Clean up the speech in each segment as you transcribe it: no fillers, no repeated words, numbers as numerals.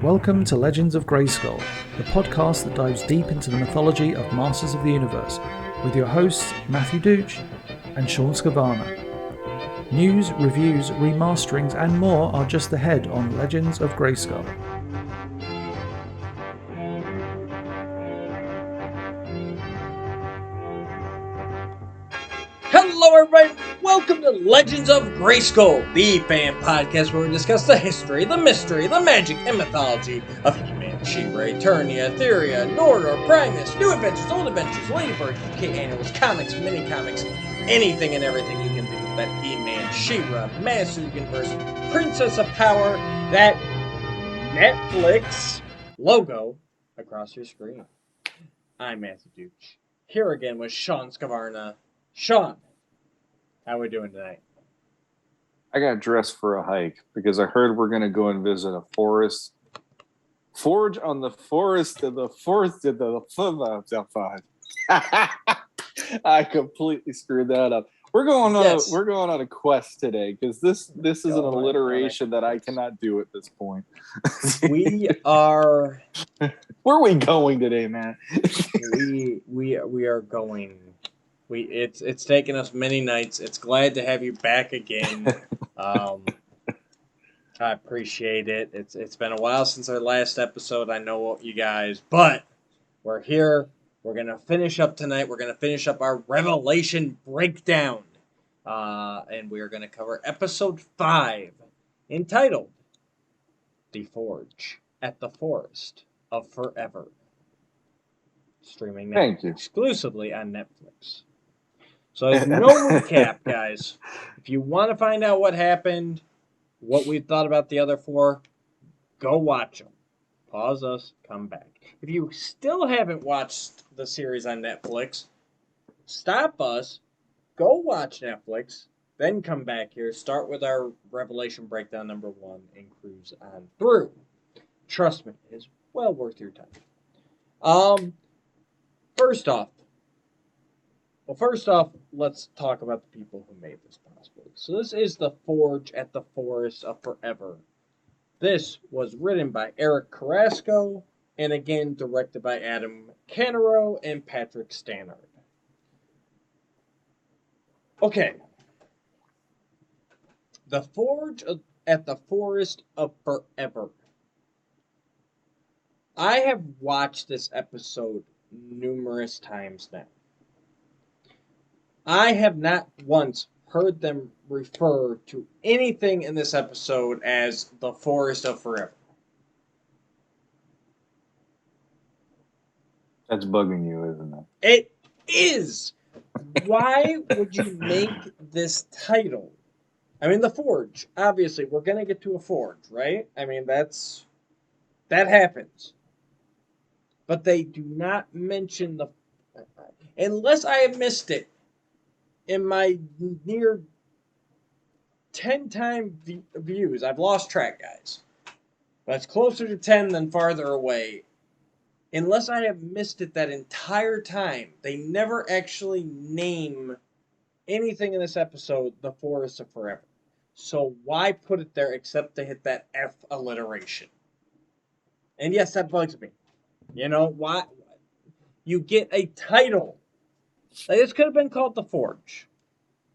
Welcome to Legends of Grayskull, the podcast that dives deep into the mythology of Masters of the Universe, with your hosts Matthew Dooch and Shawn Scavarna. News, reviews, remasterings and more are just ahead on Legends of Grayskull. Hello everybody, welcome to Legends of Grayskull, the fan podcast where we discuss the history, the mystery, the magic, and mythology of He-Man, She-Ra, Eternia, Etheria, Nordor, Primus, New Adventures, Old Adventures, Ladybird, UK Annuals, comics, mini-comics, anything and everything you can think of that He-Man, She-Ra, Master of the Universe, Princess of Power, that Netflix logo across your screen. I'm Matthew Dooch, here again with Shawn Scavarna. Shawn, how are we doing tonight? I got dressed for a hike because I heard we're going to go and visit a forest. Forge on the forest of the forest of the I completely screwed that up. We're going on a quest today because this is an alliteration that I cannot do at this point. We are. Where are we going today, man? we are going. It's taken us many nights. It's glad to have you back again. I appreciate it. It's been a while since our last episode. I know you guys, but we're here. We're gonna finish up tonight. We're gonna finish up our Revelation breakdown, and we're gonna cover episode 5, entitled "The Forge at the Forest of Forever," streaming now exclusively on Netflix. So there's no recap, guys. If you want to find out what happened, what we thought about the other 4, go watch them. Pause us, come back. If you still haven't watched the series on Netflix, stop us, go watch Netflix, then come back here, start with our Revelation breakdown number 1, and cruise on through. Trust me, it's well worth your time. First off, let's talk about the people who made this possible. So this is The Forge at the Forest of Forever. This was written by Eric Carrasco, and again directed by Adam Canaro and Patrick Stannard. Okay. The Forge at the Forest of Forever. I have watched this episode numerous times now. I have not once heard them refer to anything in this episode as the Forest of Forever. That's bugging you, isn't it? It is! Why would you make this title? I mean, the Forge. Obviously, we're going to get to a Forge, right? I mean, that happens. But they do not mention the... Unless I have missed it in my near 10-time views. I've lost track, guys. But it's closer to 10 than farther away. Unless I have missed it that entire time, they never actually name anything in this episode the Forest of Forever. So why put it there except to hit that F alliteration? And yes, that bugs me. You know, why? You get a title. Like, this could have been called The Forge.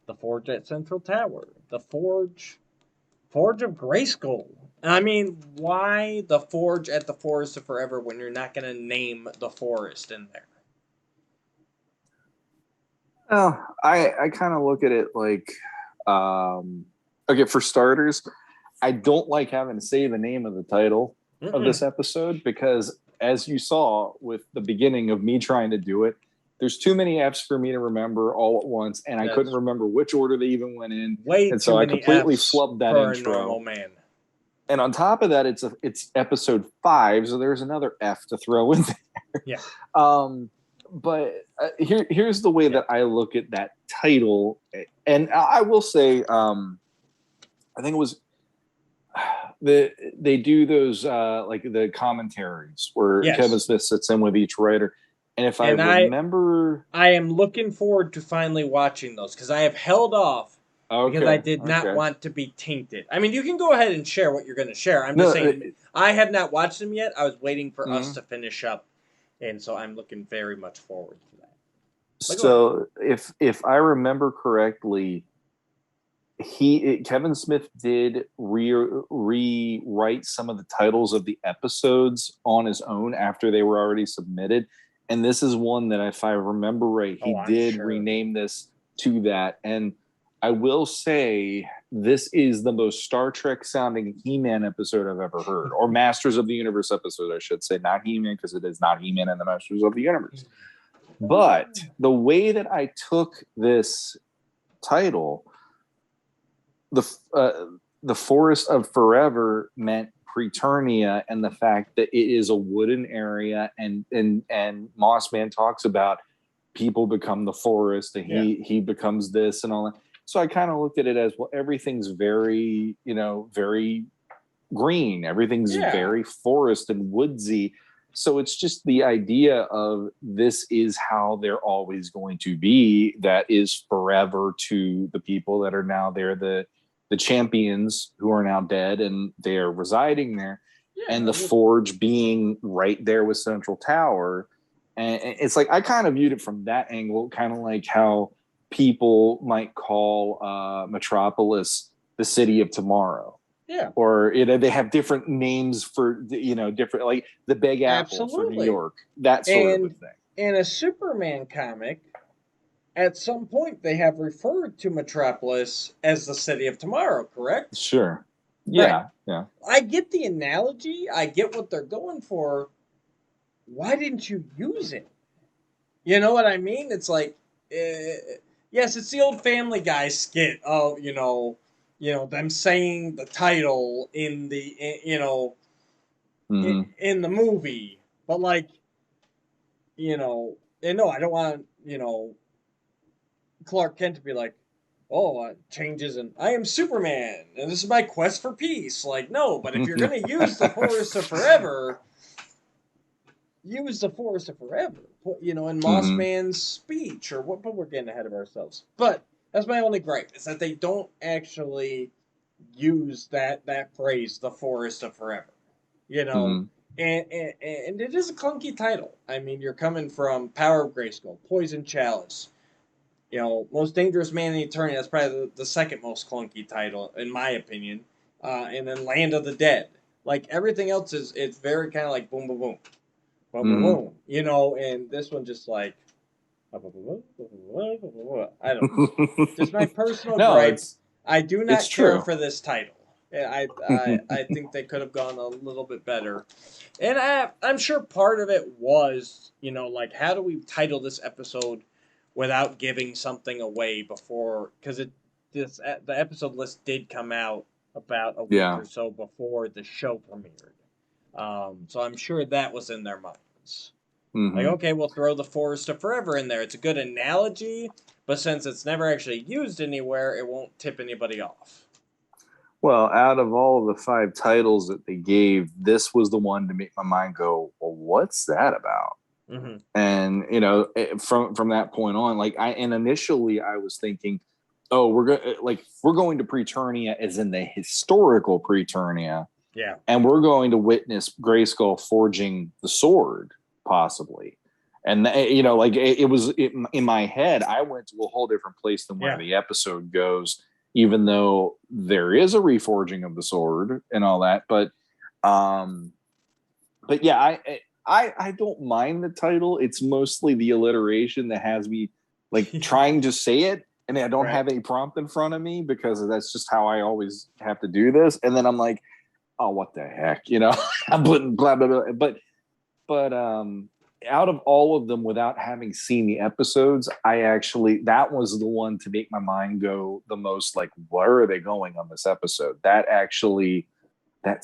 The Forge at Central Tower. The Forge of Grayskull. I mean, why the Forge at the Forest of Forever when you're not going to name the forest in there? Oh, I kind of look at it like, okay, for starters, I don't like having to say the name of the title of this episode because, as you saw with the beginning of me trying to do it, there's too many F's for me to remember all at once, and I couldn't remember which order they even went in. And so I completely flubbed that intro. Normal man. And on top of that, it's episode 5, so there's another F to throw in there. Yeah. But here's the way that I look at that title, and I will say, I think it was they do those like the commentaries where Kevin Smith sits in with each writer. And if I remember... I am looking forward to finally watching those, because I have held off Because I did not want to be tainted. I mean, you can go ahead and share what you're going to share. I'm just saying, I have not watched them yet. I was waiting for us to finish up, and so I'm looking very much forward to that. But so if I remember correctly, Kevin Smith did rewrite some of the titles of the episodes on his own after they were already submitted, and this is one that, if I remember right, he did rename this to that. And I will say, this is the most Star Trek sounding He-Man episode I've ever heard, or Masters of the Universe episode, I should say, not He-Man, because it is not He-Man and the Masters of the Universe. But the way that I took this title, the Forest of Forever meant Preternia, and the fact that it is a wooden area, and Mossman talks about people become the forest, and he becomes this and all that. So I kind of looked at it as, well, everything's very, very green. Everything's very forest and woodsy. So it's just the idea of, this is how they're always going to be. That is forever to the people that are now there, the champions who are now dead, and they're residing there. And the Forge being right there with Central Tower. And it's like, I kind of viewed it from that angle, kind of like how people might call Metropolis the City of Tomorrow. Yeah. Or they have different names for different, like the Big Apple for New York, that sort of a thing. In a Superman comic, at some point they have referred to Metropolis as the City of Tomorrow, correct? Sure. Yeah. Yeah. I get the analogy. I get what they're going for. Why didn't you use it? You know what I mean? It's like, yes, it's the old Family Guy skit of, them saying the title in the, in the movie. But like, and no, I don't want, Clark Kent to be like, changes, and I am Superman, and this is my quest for peace. Like, no, but if you're going to use the Forest of Forever, use the Forest of Forever, in Mossman's speech, or what, but we're getting ahead of ourselves. But that's my only gripe, is that they don't actually use that phrase, the Forest of Forever, and it is a clunky title. I mean, you're coming from Power of Grayskull, Poison Chalice, Most Dangerous Man in Eternity. That's probably the second most clunky title, in my opinion, and then Land of the Dead. Like, everything else it's very kind of like boom, boom, boom. Boom, and this one just like, I don't know. Just my personal gripe. I do not care for this title. I think they could have gone a little bit better. And I'm sure part of it was, like, how do we title this episode without giving something away before? Because the episode list did come out about a week or so before the show premiered. So I'm sure that was in their minds. Like, okay, we'll throw the Forest of Forever in there. It's a good analogy, but since it's never actually used anywhere, it won't tip anybody off. Well, out of all of the 5 titles that they gave, this was the one to make my mind go, well, what's that about? And, from that point on, initially I was thinking, we're going to Preternia, as in the historical Preternia. Yeah. And we're going to witness Grayskull forging the sword, possibly. And, it was in my head, I went to a whole different place than where the episode goes, even though there is a reforging of the sword and all that. But yeah, I don't mind the title. It's mostly the alliteration that has me trying to say it. And I don't have any prompt in front of me, because that's just how I always have to do this. And then I'm like, oh, what the heck, I'm putting blah, blah, blah. But out of all of them, without having seen the episodes, that was the one to make my mind go the most, like, where are they going on this episode? That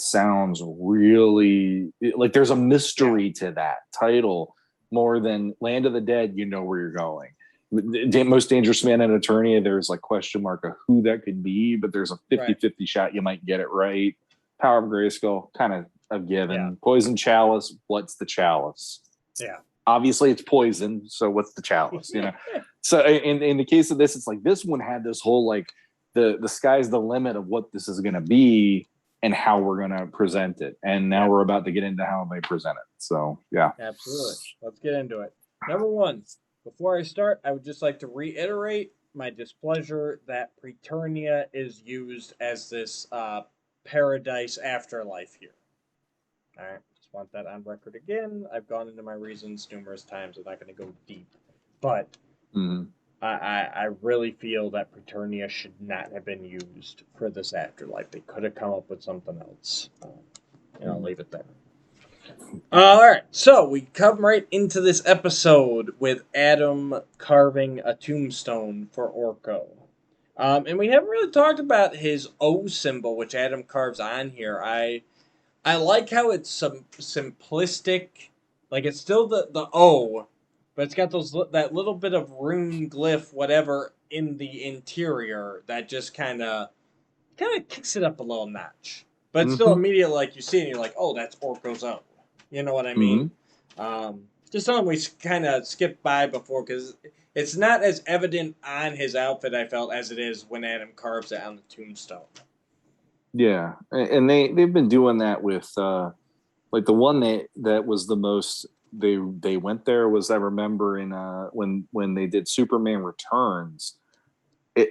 sounds really like there's a mystery to that title, more than Land of the Dead. Where you're going. Most Dangerous Man in Eternia, there's like question mark of who that could be, but there's a 50-50 shot you might get it right. Power of Grayskull, kind of a given. Yeah. Poison Chalice, what's the chalice? Yeah. Obviously it's poison, so what's the chalice? So in the case of this, it's like this one had this whole like the sky's the limit of what this is going to be and how we're going to present it. And now we're about to get into how they present it. So, yeah. Absolutely. Let's get into it. Number one, before I start, I would just like to reiterate my displeasure that Preternia is used as this paradise afterlife here. All right, just want that on record again. I've gone into my reasons numerous times. I'm not going to go deep, but I really feel that Preternia should not have been used for this afterlife. They could have come up with something else. And I'll leave it there. All right, so we come right into this episode with Adam carving a tombstone for Orko. And we haven't really talked about his O symbol, which Adam carves on here. I like how it's some simplistic, like it's still the O, but it's got that little bit of rune glyph, whatever, in the interior that just kind of kicks it up a little notch. But it's still immediate, like you see, and you're like, oh, that's Orko's O. You know what I mean? Just something we kind of skipped by before because it's not as evident on his outfit, I felt, as it is when Adam carves it on the tombstone. Yeah, and they've been doing that with like the one that was the most they went there was, I remember, in when they did Superman Returns.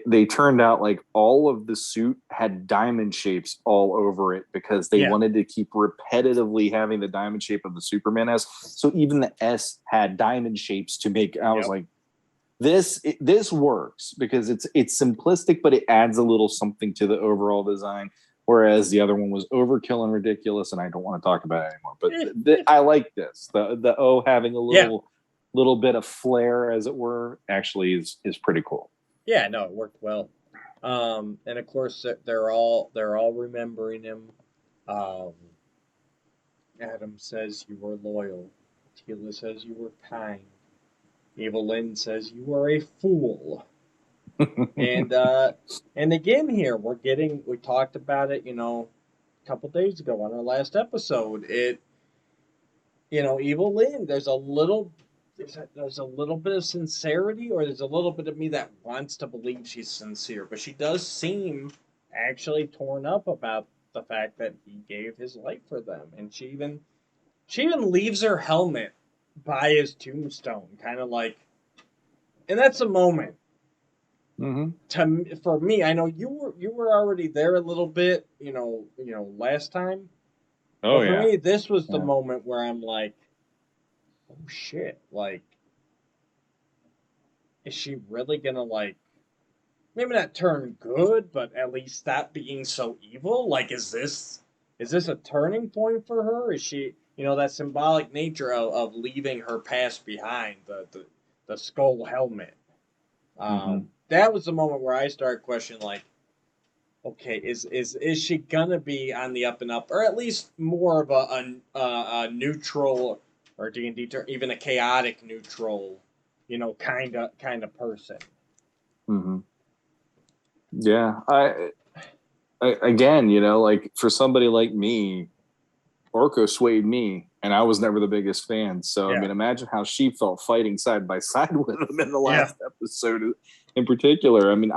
They turned out like all of the suit had diamond shapes all over it because they wanted to keep repetitively having the diamond shape of the Superman S. So even the S had diamond shapes to make. I was like, this works because it's simplistic, but it adds a little something to the overall design. Whereas the other one was overkill and ridiculous, and I don't want to talk about it anymore. But I like this. The O having a little bit of flair, as it were, actually is pretty cool. Yeah, no, it worked well. And of course they're all remembering him. Adam says you were loyal. Talia says you were kind. Evil Lynn says you are a fool. and again here we talked about it, a couple days ago on our last episode. Evil Lynn, there's a little bit of sincerity, or there's a little bit of me that wants to believe she's sincere, but she does seem actually torn up about the fact that he gave his life for them, and she even leaves her helmet by his tombstone, kind of like, and that's a moment. For me, I know you were already there a little bit, last time. Oh, but for me, this was the moment where I'm like, oh shit, like, is she really gonna, like, maybe not turn good, but at least stop being so evil? Like, is this a turning point for her? Is she, that symbolic nature of leaving her past behind, the skull helmet? That was the moment where I started questioning, like, okay, is she gonna be on the up and up, or at least more of a neutral, or D&D term, even a chaotic neutral, kind of person? Yeah, I again, like for somebody like me, Orko swayed me, and I was never the biggest fan. So I mean, imagine how she felt fighting side by side with him in the last episode, in particular. I mean,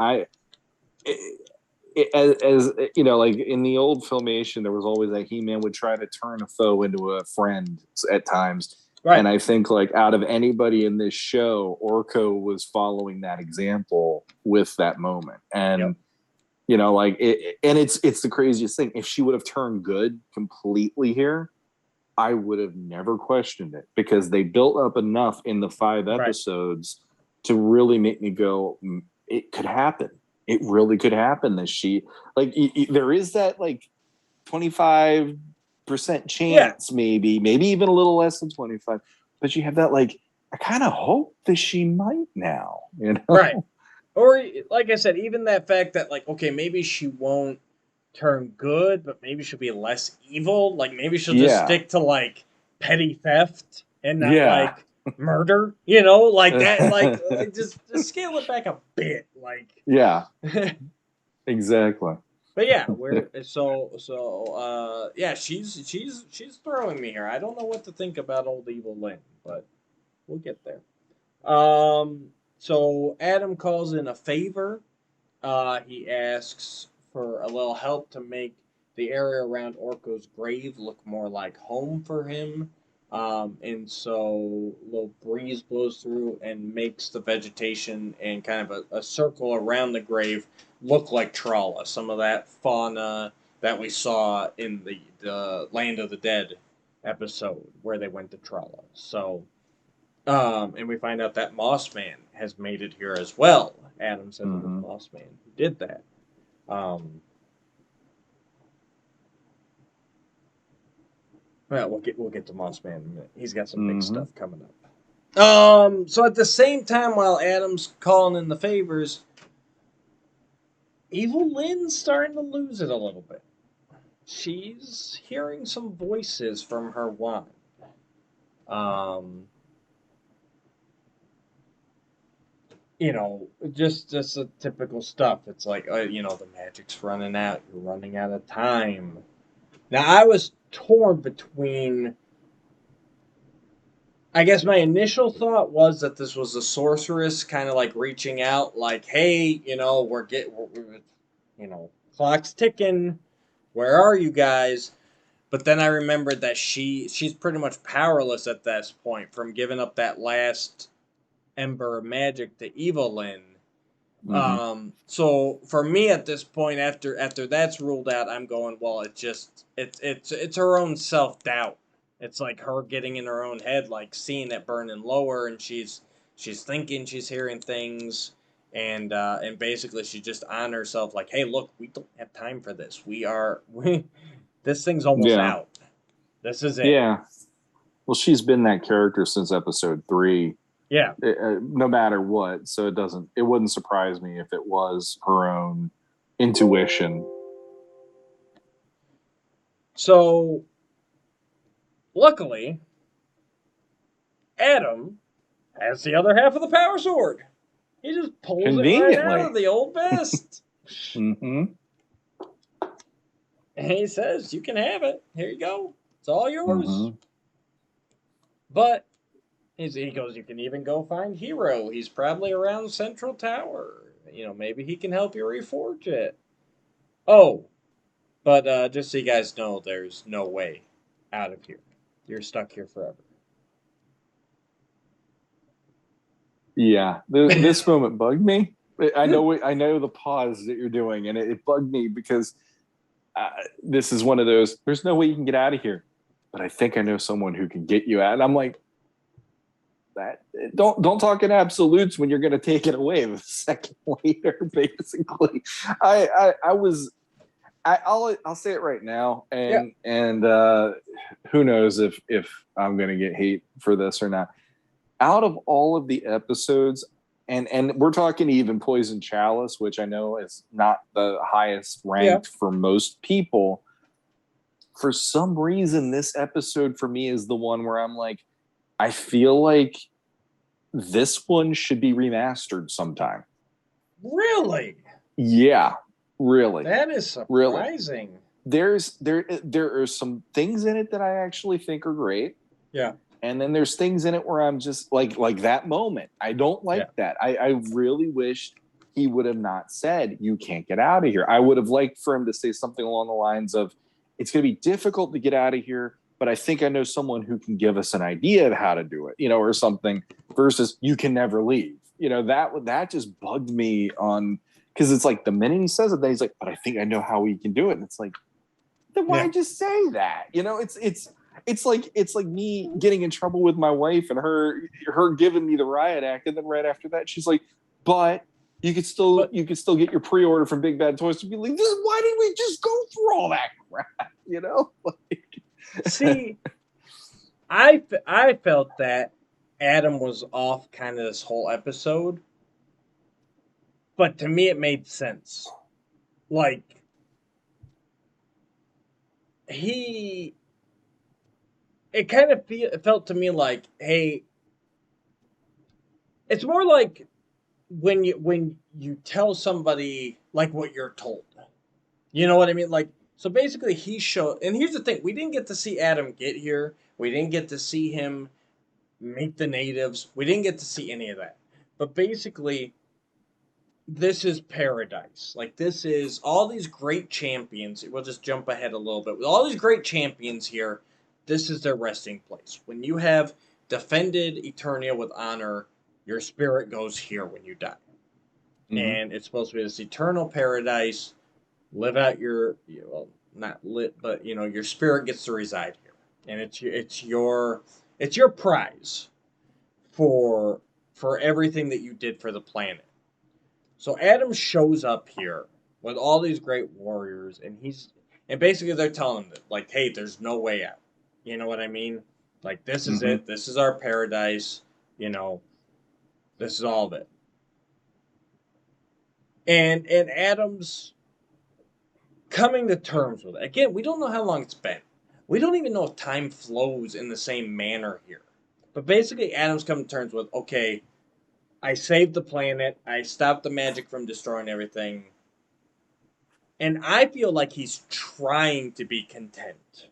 as like in the old Filmation, there was always that He-Man would try to turn a foe into a friend at times. Right. And I think, like, out of anybody in this show, Orko was following that example with that moment. And, like, it's the craziest thing. If she would have turned good completely here, I would have never questioned it, because they built up enough in the 5 episodes to really make me go, it could happen. It really could happen that she, like, there is that, like, 25% chance, maybe even a little less than 25, but you have that, like, I kind of hope that she might now, right? Or, like I said, even that fact that, like, okay, maybe she won't turn good, but maybe she'll be less evil. Like, maybe she'll just stick to, like, petty theft and not like murder, like that. Like just scale it back a bit, like. Exactly. But yeah, she's throwing me here. I don't know what to think about old Evil Lynn, but we'll get there. So Adam calls in a favor he asks for a little help to make the area around Orko's grave look more like home for him. And so a little breeze blows through and makes the vegetation and kind of a circle around the grave look like Trala. Some of that fauna that we saw in the Land of the Dead episode where they went to Trala. So, and we find out that Moss Man has made it here as well. Adam says it was Moss Man who did that. Well, we'll get to Moss Man in a minute. He's got some big stuff coming up. So at the same time, while Adam's calling in the favors, Evil Lynn's starting to lose it a little bit. She's hearing some voices from her wand. You know, just the typical stuff. It's like, you know, the magic's running out. You're running out of time. Now, I was torn between. I guess my initial thought was that this was a sorceress kind of like reaching out, like, hey, you know, we're you know, clock's ticking. Where are you guys? But then I remembered that she's pretty much powerless at this point from giving up that last ember of magic to Evelyn. So for me at this point, after that's ruled out, I'm going, well, it's her own self doubt. It's like her getting in her own head, like seeing it burning lower, and she's thinking she's hearing things, and basically she's just on herself, like, hey, look, we don't have time for this. This thing's almost out. This is it. Yeah. Well, she's been that character since episode 3. Yeah. No matter what, so it wouldn't surprise me if it was her own intuition. So, luckily, Adam has the other half of the power sword. He just pulls it right out of the old vest. And he says, you can have it. Here you go. It's all yours. But he goes, you can even go find Hero. He's probably around Central Tower. You know, maybe he can help you reforge it. Oh, but just so you guys know, there's no way out of here. You're stuck here forever. Yeah, this moment bugged me. I know the pause that you're doing, and it bugged me because this is one of those. There's no way you can get out of here, but I think I know someone who can get you out. And I'm like, that don't talk in absolutes when you're going to take it away a second later. Basically, I'll say it right now, and who knows if I'm going to get hate for this or not. Out of all of the episodes, and we're talking even Poison Chalice, which I know is not the highest ranked for most people. For some reason, this episode for me is the one where I'm like, I feel like this one should be remastered sometime. Really? Yeah, really. That is surprising. Really. There are some things in it that I actually think are great. Yeah. And then there's things in it where I'm just like that moment. I don't like that. I really wished he would have not said, you can't get out of here. I would have liked for him to say something along the lines of, it's going to be difficult to get out of here, but I think I know someone who can give us an idea of how to do it, or something, versus you can never leave. That just bugged me on, because it's like the minute he says it, then he's like, but I think I know how we can do it. And it's like, then why just say that? It's like me getting in trouble with my wife and her giving me the riot act, and then right after that she's like, but you could still get your pre-order from Big Bad Toys. To be like, why didn't we just go through all that crap? See, I felt that Adam was off kind of this whole episode, but to me it made sense. Like, it kind of felt to me like, hey, it's more like when you tell somebody like what you're told. You know what I mean? Like, so basically he showed, and here's the thing, we didn't get to see Adam get here. We didn't get to see him meet the natives. We didn't get to see any of that. But basically, this is paradise. Like, this is all these great champions. We'll just jump ahead a little bit. With all these great champions here, this is their resting place. When you have defended Eternia with honor, your spirit goes here when you die. And it's supposed to be this eternal paradise. Live out your, well, not lit, but your spirit gets to reside here, and it's your prize for everything that you did for the planet. So Adam shows up here with all these great warriors, and basically they're telling him that, like, hey, there's no way out. You know what I mean? Like, this is it. This is our paradise. This is all of it. And Adam's coming to terms with it. Again, we don't know how long it's been. We don't even know if time flows in the same manner here. But basically, Adam's coming to terms with, okay, I saved the planet. I stopped the magic from destroying everything. And I feel like he's trying to be content.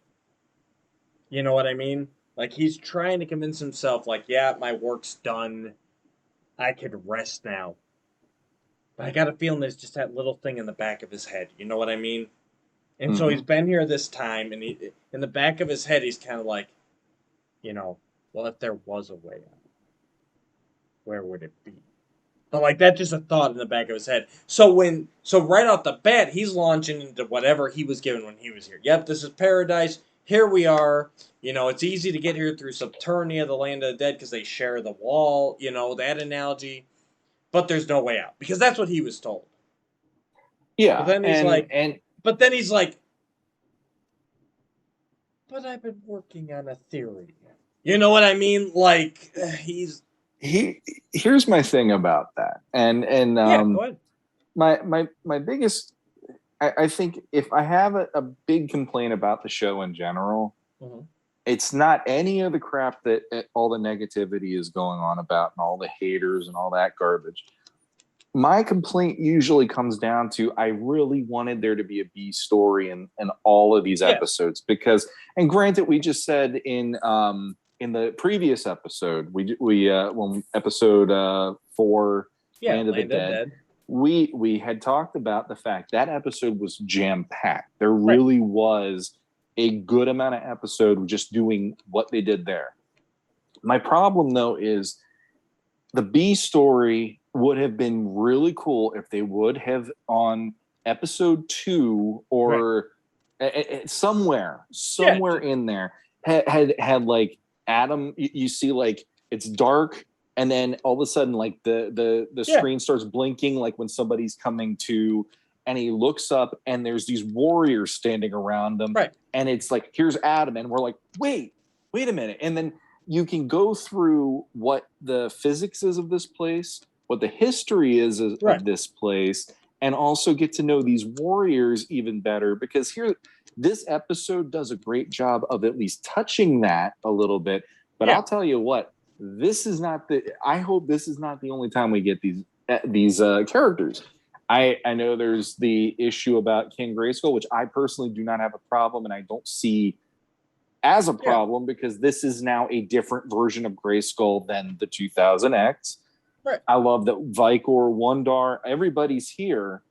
You know what I mean? Like, he's trying to convince himself, like, yeah, my work's done. I could rest now. But I got a feeling there's just that little thing in the back of his head. You know what I mean? And so he's been here this time, and in the back of his head, he's kind of like, well, if there was a way out, where would it be? But, like, that's just a thought in the back of his head. So right off the bat, he's launching into whatever he was given when he was here. Yep, this is paradise. Here we are. It's easy to get here through Subternia, the land of the dead, because they share the wall. That analogy. But there's no way out, because that's what he was told. Yeah, but then he's like, but I've been working on a theory. You know what I mean? Like, here's my thing about that, and yeah, go ahead. My biggest, I think, if I have a big complaint about the show in general, it's not any of the crap that all the negativity is going on about, and all the haters and all that garbage. My complaint usually comes down to, I really wanted there to be a B story in all of these episodes, because, and granted, we just said in the previous episode, when episode 4, Land of the Dead, we had talked about the fact that episode was jam-packed. There really was a good amount of episode just doing what they did there. My problem, though, is the B story would have been really cool if they would have, on episode 2 or somewhere in there, had like Adam, you see, like, it's dark, and then all of a sudden, like, the screen starts blinking, like when somebody's coming to, and he looks up, and there's these warriors standing around them, and it's like, here's Adam, and we're like, wait a minute, and then you can go through what the physics is of this place, what the history is of this place, and also get to know these warriors even better, because this episode does a great job of at least touching that a little bit. But I'll tell you what, I hope this is not the only time we get these characters. I know there's the issue about King Grayskull, which I personally do not have a problem, and I don't see as a problem, because this is now a different version of Grayskull than the 2000X. I love that Vicor, Wondar, everybody's here,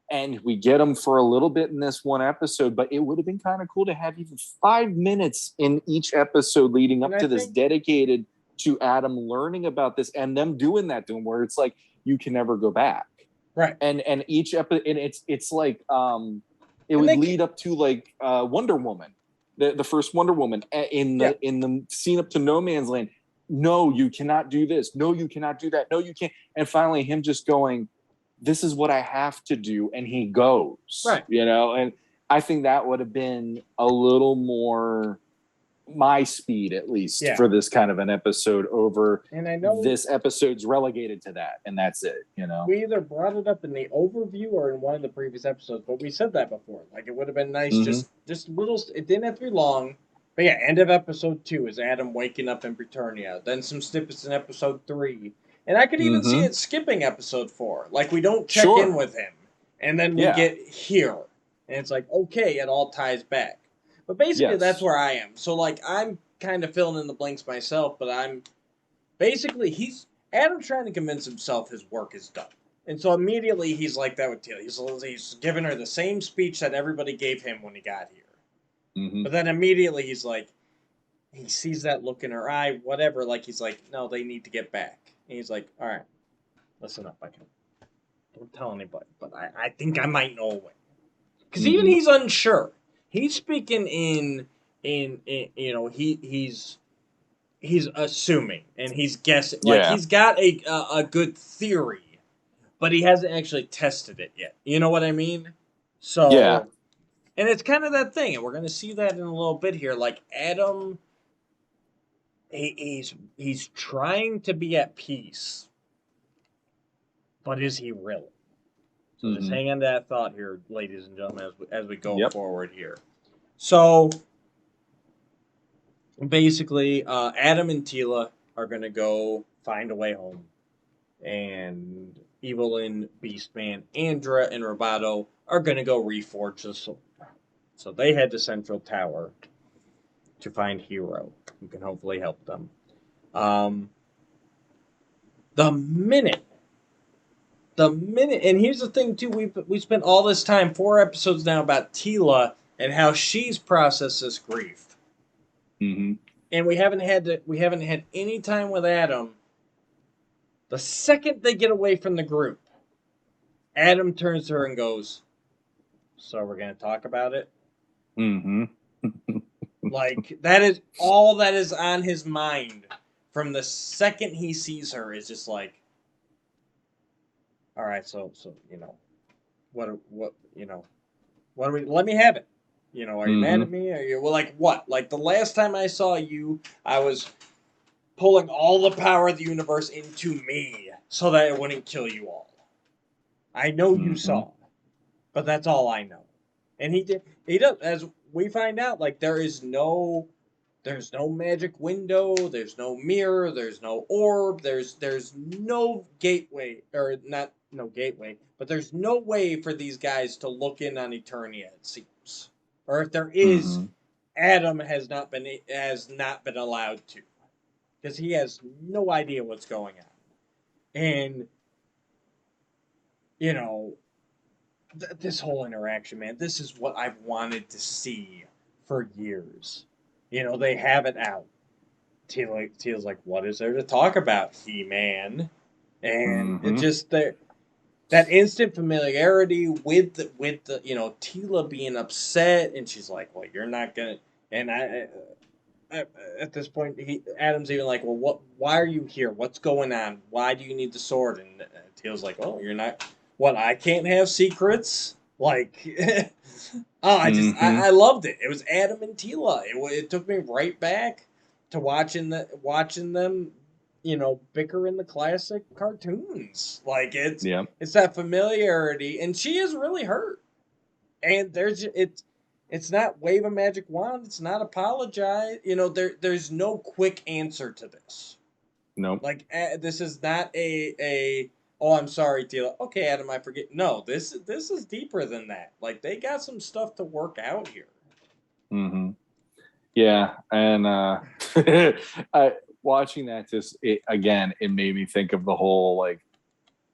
and we get them for a little bit in this one episode, but it would have been kind of cool to have even 5 minutes in each episode leading up to this, dedicated to Adam learning about this, and them doing that to him, where it's like, you can never go back. And each episode, and it's like, it would lead up to, like, Wonder Woman, the first Wonder Woman in the scene up to No Man's Land. No, you cannot do this. No, you cannot do that. No, you can't. And finally, him just going, this is what I have to do. And he goes, and I think that would have been a little more my speed, at least, for this kind of an episode over. And I know this episode's relegated to that, and that's it. We either brought it up in the overview or in one of the previous episodes, but we said that before. Like, it would have been nice, just little. It didn't have to be long. But yeah, end of episode 2 is Adam waking up in Preternia. Then some snippets in episode 3. And I could even see it skipping episode 4. Like, we don't check in with him. And then we get here. And it's like, okay, it all ties back. But basically, that's where I am. So, like, I'm kind of filling in the blanks myself, but I'm... Basically, Adam's trying to convince himself his work is done. And so immediately he's like that with Talia. He's giving her the same speech that everybody gave him when he got here. Mm-hmm. But then immediately he's like, he sees that look in her eye, whatever. Like he's like, no, they need to get back. And he's like, all right, listen up, don't tell anybody, but I think I might know a way. Because even he's unsure. He's speaking in he's assuming and he's guessing. Like he's got a good theory, but he hasn't actually tested it yet. You know what I mean? So and it's kind of that thing, and we're gonna see that in a little bit here. Like Adam, he's trying to be at peace, but is he really? So just hang on to that thought here, ladies and gentlemen, as we go forward here. So basically, Adam and Tila are going to go find a way home. And Evelyn, Beastman, Andra, and Roboto are going to go reforge the sword. So they head to Central Tower to find Hero, who can hopefully help them. The minute, and here's the thing too, we spent all this time, 4 episodes now, about Tila and how she's processed this grief. Mm-hmm. And we haven't had any time with Adam. The second they get away from the group, Adam turns to her and goes, "So we're gonna talk about it?" Mm-hmm. Like that is all that is on his mind from the second he sees her, is just like, all right, so what do we, let me have it. Are you mad at me? Are you, well, like what? Like the last time I saw you, I was pulling all the power of the universe into me so that it wouldn't kill you all. I know you saw, but that's all I know. And he does, as we find out, like there's no magic window, there's no mirror, there's no orb, there's no gateway, or not no gateway, but there's no way for these guys to look in on Eternia, it seems. Or if there is, Adam has not been allowed to, because he has no idea what's going on. And this whole interaction, man, this is what I've wanted to see for years. They have it out. Tila's like, what is there to talk about, He-Man? And it just that instant familiarity with the Tila being upset, and she's like, well, you're not gonna. And I at this point, Adam's even like, well, why are you here? What's going on? Why do you need the sword? And Tila's like, oh, you're not. What, I can't have secrets? Like, I loved it. It was Adam and Tila. It took me right back to watching them, bicker in the classic cartoons. Like it's that familiarity, and she is really hurt. And it's not wave a magic wand. It's not apologize. There's no quick answer to this. No. Like this is not a oh, I'm sorry, Tila. Okay, Adam, I forget. No, this is deeper than that. Like they got some stuff to work out here. Mm-hmm. Yeah, and watching that it made me think of the whole, like,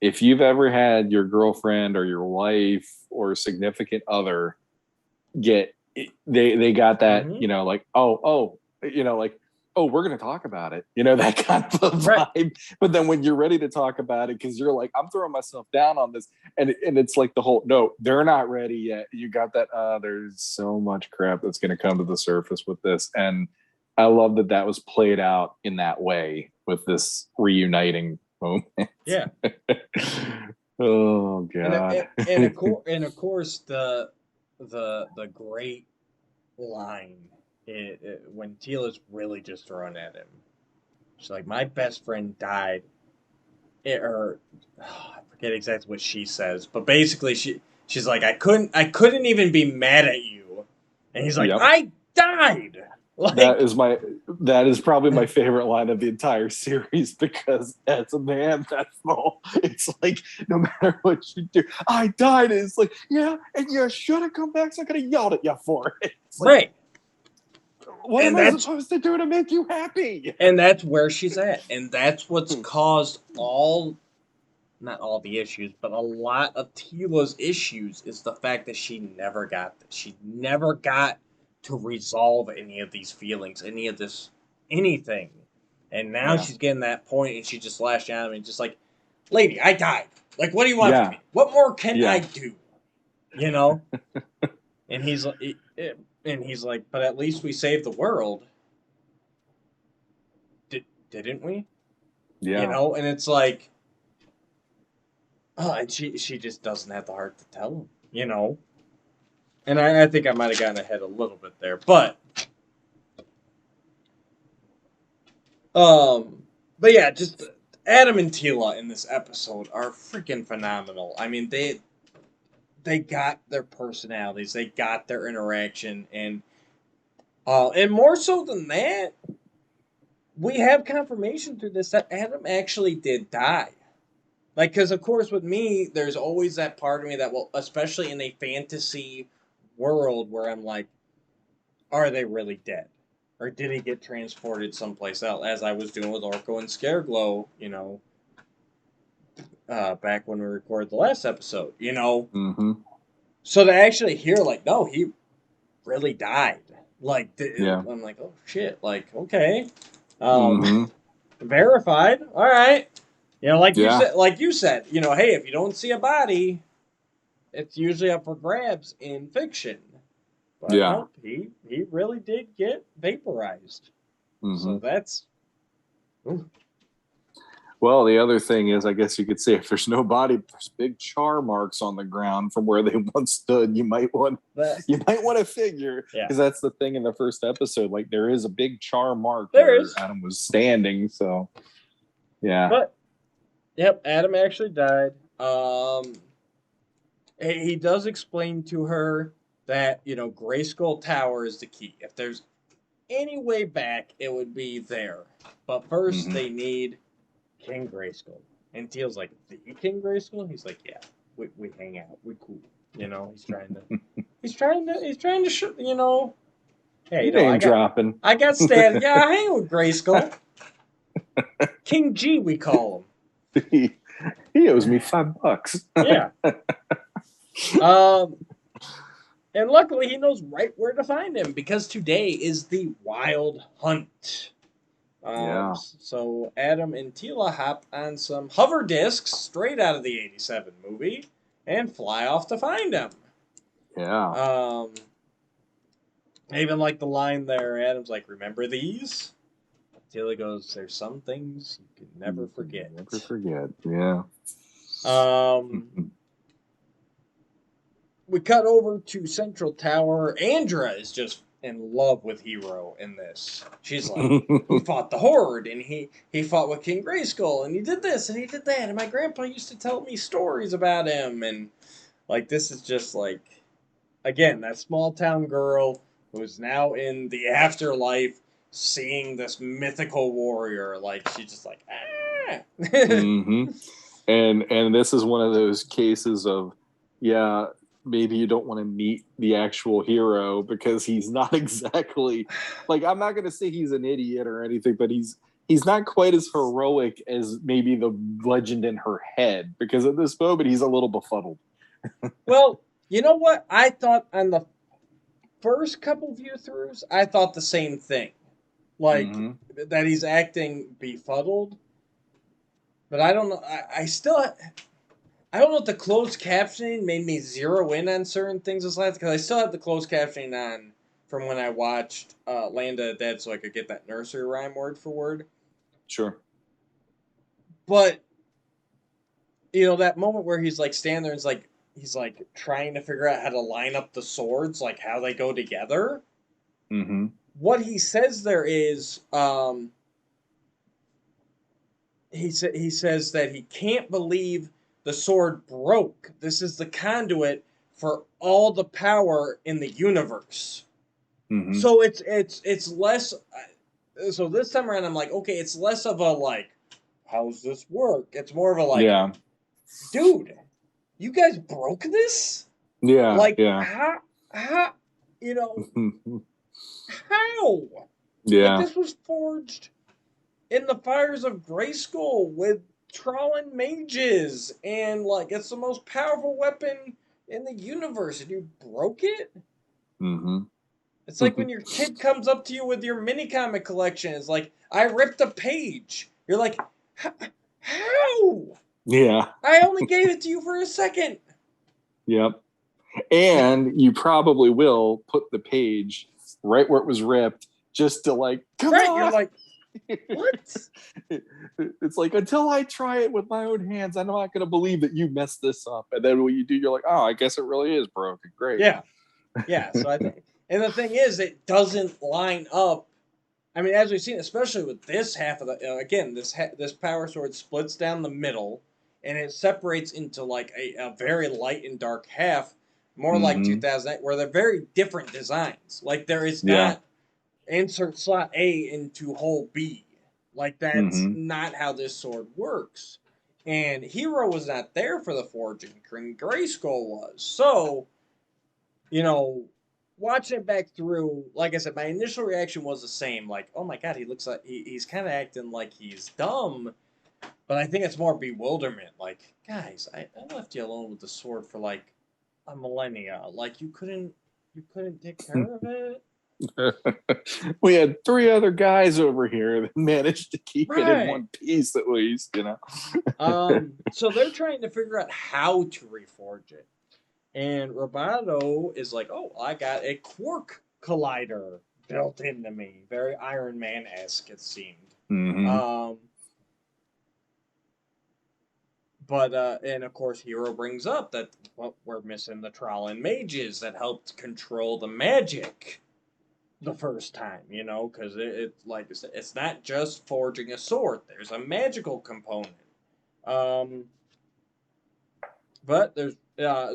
if you've ever had your girlfriend or your wife or significant other they got that, like, we're going to talk about it, that kind of a vibe. Right. But then when you're ready to talk about it, because you're like, I'm throwing myself down on this, and it's like the whole, no, they're not ready yet. You got that, there's so much crap that's going to come to the surface with this. And I love that was played out in that way with this reuniting moment. Yeah. Oh, God. And of course, the great line, when Tila's really just throwing at him. She's like, my best friend died. I forget exactly what she says, but basically she's like, I couldn't even be mad at you. And he's like, I died. Like, that is probably my favorite line of the entire series, because as a man, that's all. It's like, no matter what you do, I died. And it's like, yeah, and you should have come back, so I could have yelled at you for it. It's like, right. What am I supposed to do to make you happy? And that's where she's at. And that's what's caused all not all the issues, but a lot of Tila's issues is the fact that she never got this. She never got to resolve any of these feelings, any of this, anything. And now she's getting that point, and she just lashed out at me, just like, lady, I died. Like, what do you want from me? What more can I do? You know? And he's like, but at least we saved the world. Didn't we? Yeah. You know, and it's like, oh, and she just doesn't have the heart to tell him, you know? And I think I might have gotten ahead a little bit there, but yeah, just Adam and Tila in this episode are freaking phenomenal. I mean, they got their personalities, they got their interaction, and more so than that, we have confirmation through this that Adam actually did die. Like, because of course with me, there's always that part of me that will, especially in a fantasy world where I'm like, are they really dead? Or did he get transported someplace else, as I was doing with Orko and Scareglow, you know, back when we recorded the last episode, you know? Mm-hmm. So to actually hear, like, no, he really died. Like, I'm like, oh, shit. Like, okay. Verified. All right. You know, like you said, you know, hey, if you don't see a body, it's usually up for grabs in fiction. But no, he really did get vaporized. Mm-hmm. So that's... Ooh. Well, the other thing is, I guess you could say, if there's no body, there's big char marks on the ground from where they once stood. You might want to figure, because that's the thing in the first episode. Like, there is a big char mark where Adam was standing. So, yeah. But yep, Adam actually died. He does explain to her that, you know, Grayskull Tower is the key. If there's any way back, it would be there. But first, they need King Grayskull. And Teal's like, the King Grayskull? He's like, yeah, we hang out, we cool. You know, he's trying to, you know, hey, you know, I got Stan. Yeah, I hang with Grayskull. King G, we call him. He owes me $5. Yeah. And luckily he knows right where to find him, because today is the Wild Hunt. So Adam and Tila hop on some hover discs straight out of the 87 movie and fly off to find him. Yeah. I even like the line there. Adam's like, remember these? Tila goes, there's some things you can never forget. Never forget, yeah. We cut over to Central Tower. Andra is just in love with Hero in this. She's like, he fought the Horde, and he fought with King Grayskull, and he did this, and he did that, and my grandpa used to tell me stories about him, and, like, this is just, like, again, that small town girl who's now in the afterlife seeing this mythical warrior. Like, she's just like, ah! And this is one of those cases of, yeah, maybe you don't want to meet the actual hero because he's not exactly, like, I'm not going to say he's an idiot or anything, but he's not quite as heroic as maybe the legend in her head, because at this moment he's a little befuddled. Well, you know what? I thought on the first couple view-throughs, I thought the same thing. Like, that he's acting befuddled. But I don't know. I don't know if the closed captioning made me zero in on certain things this last, because I still have the closed captioning on from when I watched Land of the Dead, so I could get that nursery rhyme word for word. Sure. But, you know, that moment where he's like standing there and he's like trying to figure out how to line up the swords, like how they go together. What he says there is, he says that he can't believe the sword broke. This is the conduit for all the power in the universe. So it's less. So this time around, I'm like, okay, it's less of a like, how's this work? It's more of a like, dude, you guys broke this? Yeah. Like, how, you know, how? Yeah. Like, this was forged in the fires of Grayskull with Trawling mages, and like it's the most powerful weapon in the universe, and you broke it. Mm-hmm. It's like when your kid comes up to you with your mini comic collection. It's like, I ripped a page. You're like, how? Yeah. I only gave it to you for a second. Yep. And you probably will put the page right where it was ripped, just to like, come Right? on. You're like, what? It's like, until I try it with my own hands, I'm not going to believe that you messed this up. And then when you do, you're like, oh, I guess it really is broken. Great. Yeah. Yeah. So I think, and the thing is, it doesn't line up. I mean, as we've seen, especially with this half of the, again, this power sword splits down the middle, and it separates into like a very light and dark half, more like Mm-hmm. 2008, where they're very different designs. Like there is Yeah. not insert slot A into hole B. Like that's Mm-hmm. not how this sword works. And Hero was not there for the forging. Grayskull was. So, you know, watching it back through, like I said, my initial reaction was the same. Like, oh my god, he looks like he's kind of acting like he's dumb. But I think it's more bewilderment. Like, guys, I left you alone with the sword for like a millennia. Like you couldn't take care of it. We had 3 other guys over here that managed to keep it in Right. one piece, at least, So they're trying to figure out how to reforge it. And Roboto is like, oh, I got a quark collider built into me. Very Iron Man-esque, it seemed. Mm-hmm. And of course, Hero brings up that we're missing the Trollan mages that helped control the magic the first time, because like I said, it's not just forging a sword. There's a magical component. Um, But there's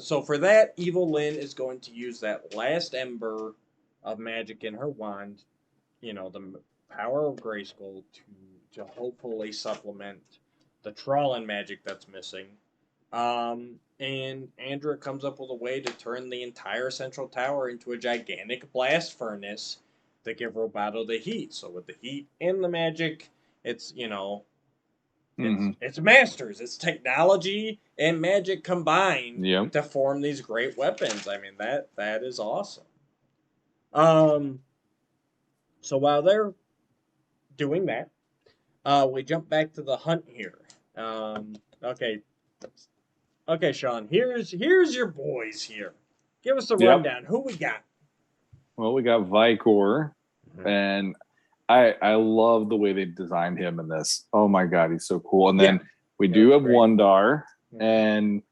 so for that, Evil Lyn is going to use that last ember of magic in her wand, the power of Grayskull to hopefully supplement the Trollan magic that's missing. And Andra comes up with a way to turn the entire central tower into a gigantic blast furnace to give Roboto the heat. So with the heat and the magic, it's Mm-hmm. it's masters. It's technology and magic combined Yep. to form these great weapons. I mean that is awesome. Um, so while they're doing that, we jump back to the hunt here. Okay, Shawn. Here's your boys here. Give us a Yep. rundown. Who we got? Well, we got Vicor, and I love the way they designed him in this. Oh my god, he's so cool. And then we do have great. Wondar, and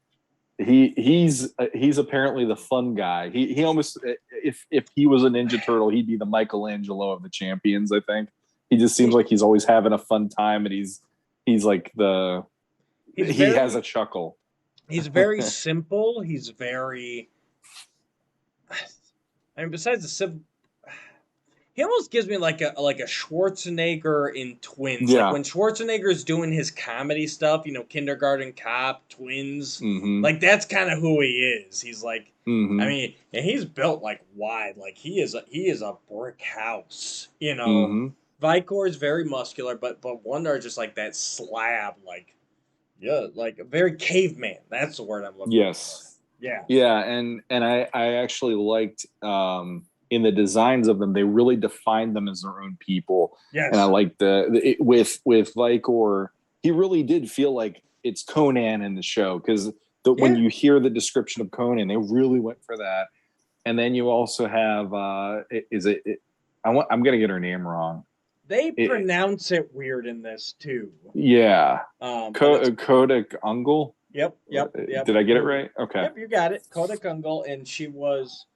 he's apparently the fun guy. He almost, if he was a Ninja Turtle, he'd be the Michelangelo of the champions. I think he just seems like he's always having a fun time, and he's like he has a chuckle. He's very simple. He's very. I mean, besides the simple, he almost gives me like a Schwarzenegger in Twins. Yeah. Like when Schwarzenegger's doing his comedy stuff, Kindergarten Cop, Twins. Mm-hmm. Like that's kind of who he is. He's like, Mm-hmm. I mean, and he's built like wide. Like he is a brick house. Mm-hmm. Vicor is very muscular, but Wonder just like that slab, like very caveman. That's the word I'm looking Yes. for. Yeah. Yeah, and I actually liked in the designs of them, they really defined them as their own people. Yes. And I like with Vicor, he really did feel like it's Conan in the show, because when you hear the description of Conan, they really went for that. And then you also have I'm gonna get her name wrong. They pronounce it weird in this too. Yeah. Kodak Ungol. Yep. Did I get it right? Okay. Yep, you got it. Kodak Ungol, and she was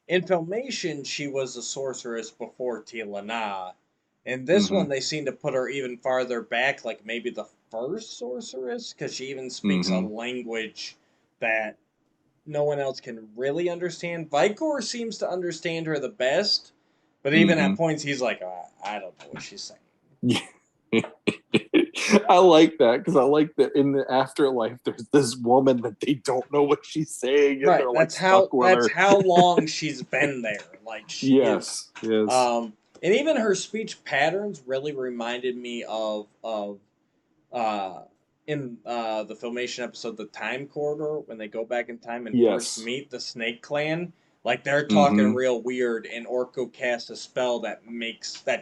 in Filmation. She was a sorceress before Talia. In this one, they seem to put her even farther back, like maybe the first sorceress, because she even speaks a language that no one else can really understand. Vicor seems to understand her the best, but even at points, he's like, I don't know what she's saying. I like that, because I like that in the Afterlife, there's this woman that they don't know what she's saying. And right, they're that's like how long she's been there. Like she is. Yes. And even her speech patterns really reminded me of in the Filmation episode, The Time Corridor, when they go back in time and first Yes. meet the Snake Clan, like they're talking Mm-hmm. real weird, and Orko casts a spell that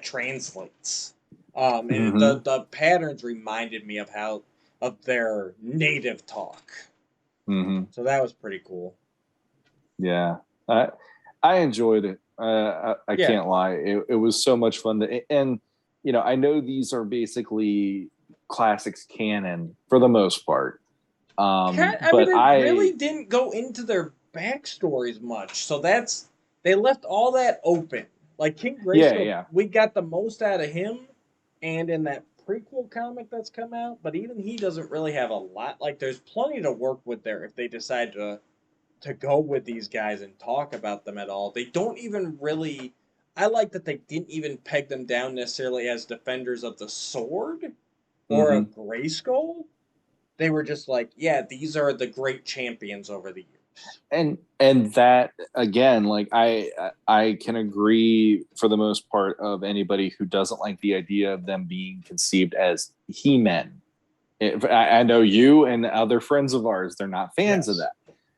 translates. And Mm-hmm. the patterns reminded me of their native talk. Mm-hmm. So that was pretty cool. Yeah. I enjoyed it. I Yeah. can't lie. It was so much fun and I know these are basically classics canon for the most part. I mean, But they really didn't go into their backstories much, so they left all that open. Like King Grayskull, yeah. we got the most out of him, and in that prequel comic that's come out, but even he doesn't really have a lot. Like, there's plenty to work with there if they decide to go with these guys and talk about them at all. They don't even really. I like that they didn't even peg them down necessarily as defenders of the sword or Mm-hmm. of Grayskull. They were just like, yeah, these are the great champions over the years. And that again, like I can agree for the most part of anybody who doesn't like the idea of them being conceived as he-men. I know you and other friends of ours, they're not fans of that.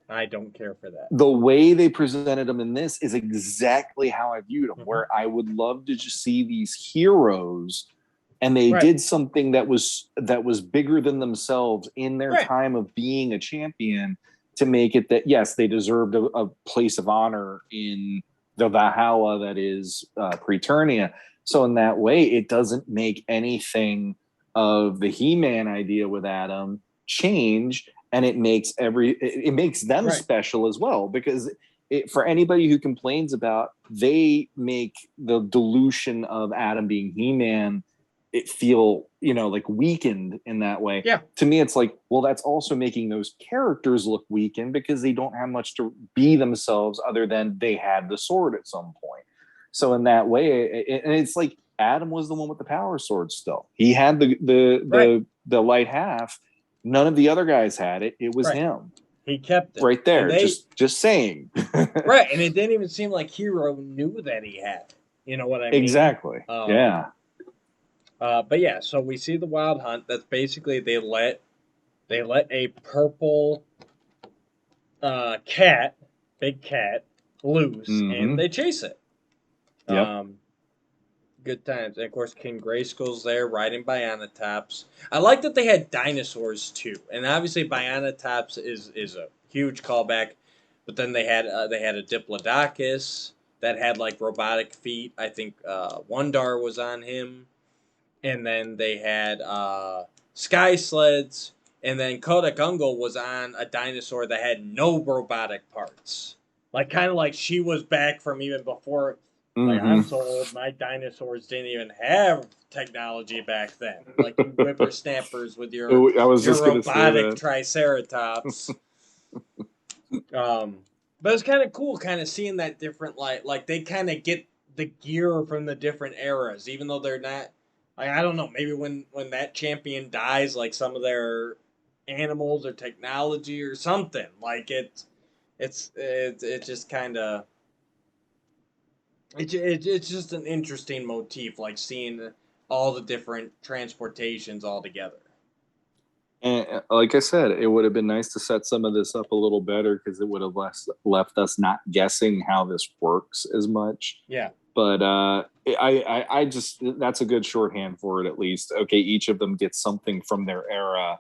I don't care for that. The way they presented them in this is exactly how I viewed them, where I would love to just see these heroes and they did something that was bigger than themselves in their time of being a champion to make it that, yes, they deserved a place of honor in the Valhalla that is Preternia. So in that way, it doesn't make anything of the He-Man idea with Adam change, and it makes them special as well, because for anybody who complains about, they make the dilution of Adam being He-Man it feel like weakened in that way. Yeah. To me, it's like, well, that's also making those characters look weakened because they don't have much to be themselves other than they had the sword at some point. So in that way, and it's like Adam was the one with the power sword. Still, he had the light half. None of the other guys had it. It was him. He kept it right there. Just saying. Right, and it didn't even seem like Hero knew that he had it. You know what I mean? Exactly. Yeah. But yeah, so we see the Wild Hunt. That's basically they let a purple cat, big cat, loose, and they chase it. Yep. Good times. And of course, King Grayskull's there riding Bionatops. I like that they had dinosaurs too, and obviously Bionatops is a huge callback. But then they had a Diplodocus that had like robotic feet. I think Wondar was on him, and then they had Sky Sleds, and then Kodak Ungol was on a dinosaur that had no robotic parts. Like kind of like she was back from even before. Like, I'm so old, my dinosaurs didn't even have technology back then. Like you whippersnappers with your robotic Triceratops. But it's kind of cool, kind of seeing that different light. Like they kind of get the gear from the different eras, even though they're not. Like I don't know, maybe when that champion dies, like some of their animals or technology or something. Like it's just kind of. It's just an interesting motif, like seeing all the different transportations all together. And like I said, it would have been nice to set some of this up a little better because it would have left us not guessing how this works as much. Yeah. But I just, that's a good shorthand for it at least. Okay, each of them gets something from their era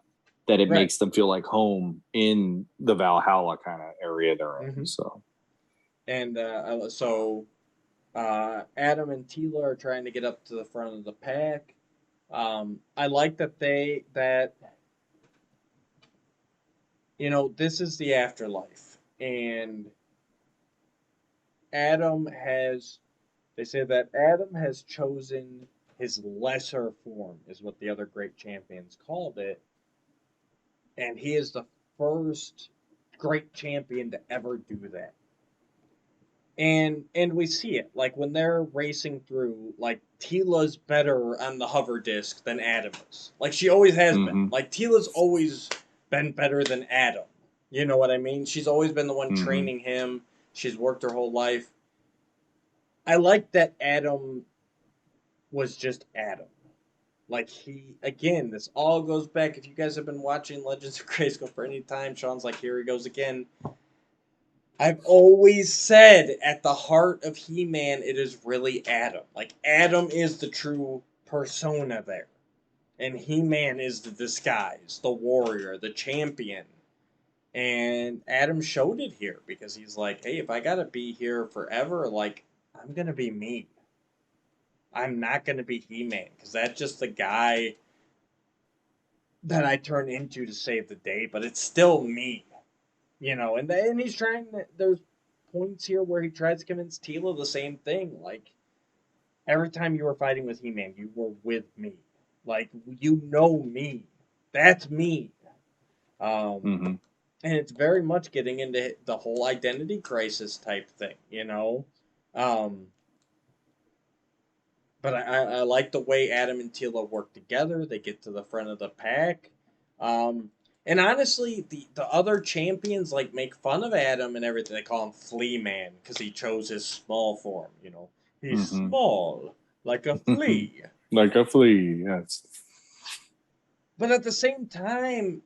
that it makes them feel like home in the Valhalla kind of area they're in. So. And so Adam and Tila are trying to get up to the front of the pack. I like that this is the afterlife, and they say that Adam has chosen his lesser form, is what the other great champions called it, and he is the first great champion to ever do that. And we see it, like when they're racing through, like Tila's better on the hover disc than Adam is. Like she always has been. Like Tila's always been better than Adam. You know what I mean? She's always been the one training him. She's worked her whole life. I like that Adam was just Adam. Like, this all goes back. If you guys have been watching Legends of Grayskull for any time, Sean's like, here he goes again. I've always said at the heart of He-Man, it is really Adam. Like, Adam is the true persona there. And He-Man is the disguise, the warrior, the champion. And Adam showed it here because he's like, hey, if I gotta be here forever, like, I'm gonna be me. I'm not gonna be He-Man because that's just the guy that I turn into to save the day, but it's still me, And he's trying. There's points here where he tries to convince Tila the same thing. Like every time you were fighting with He-Man, you were with me. Like you know me. That's me. Mm-hmm. And it's very much getting into the whole identity crisis type thing. Um, but I like the way Adam and Tila work together. They get to the front of the pack. Um, and honestly, the other champions like make fun of Adam and everything. They call him Flea Man because he chose his small form. He's small like a flea. Like a flea, yes. But at the same time,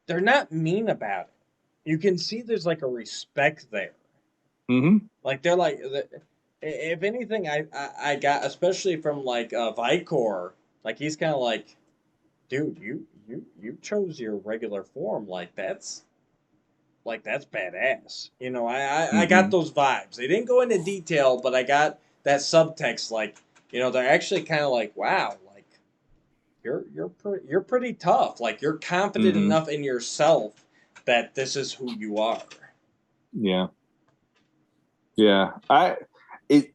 they're not mean about it. You can see there's like a respect there. Mm-hmm. Like they're like, if anything, I got especially from like Vicor. Like he's kind of like, dude, you chose your regular form. That's badass. I got those vibes. They didn't go into detail, but I got that subtext. Like they're actually kind of like, wow, like you're pretty tough. Like you're confident enough in yourself that this is who you are. Yeah. Yeah.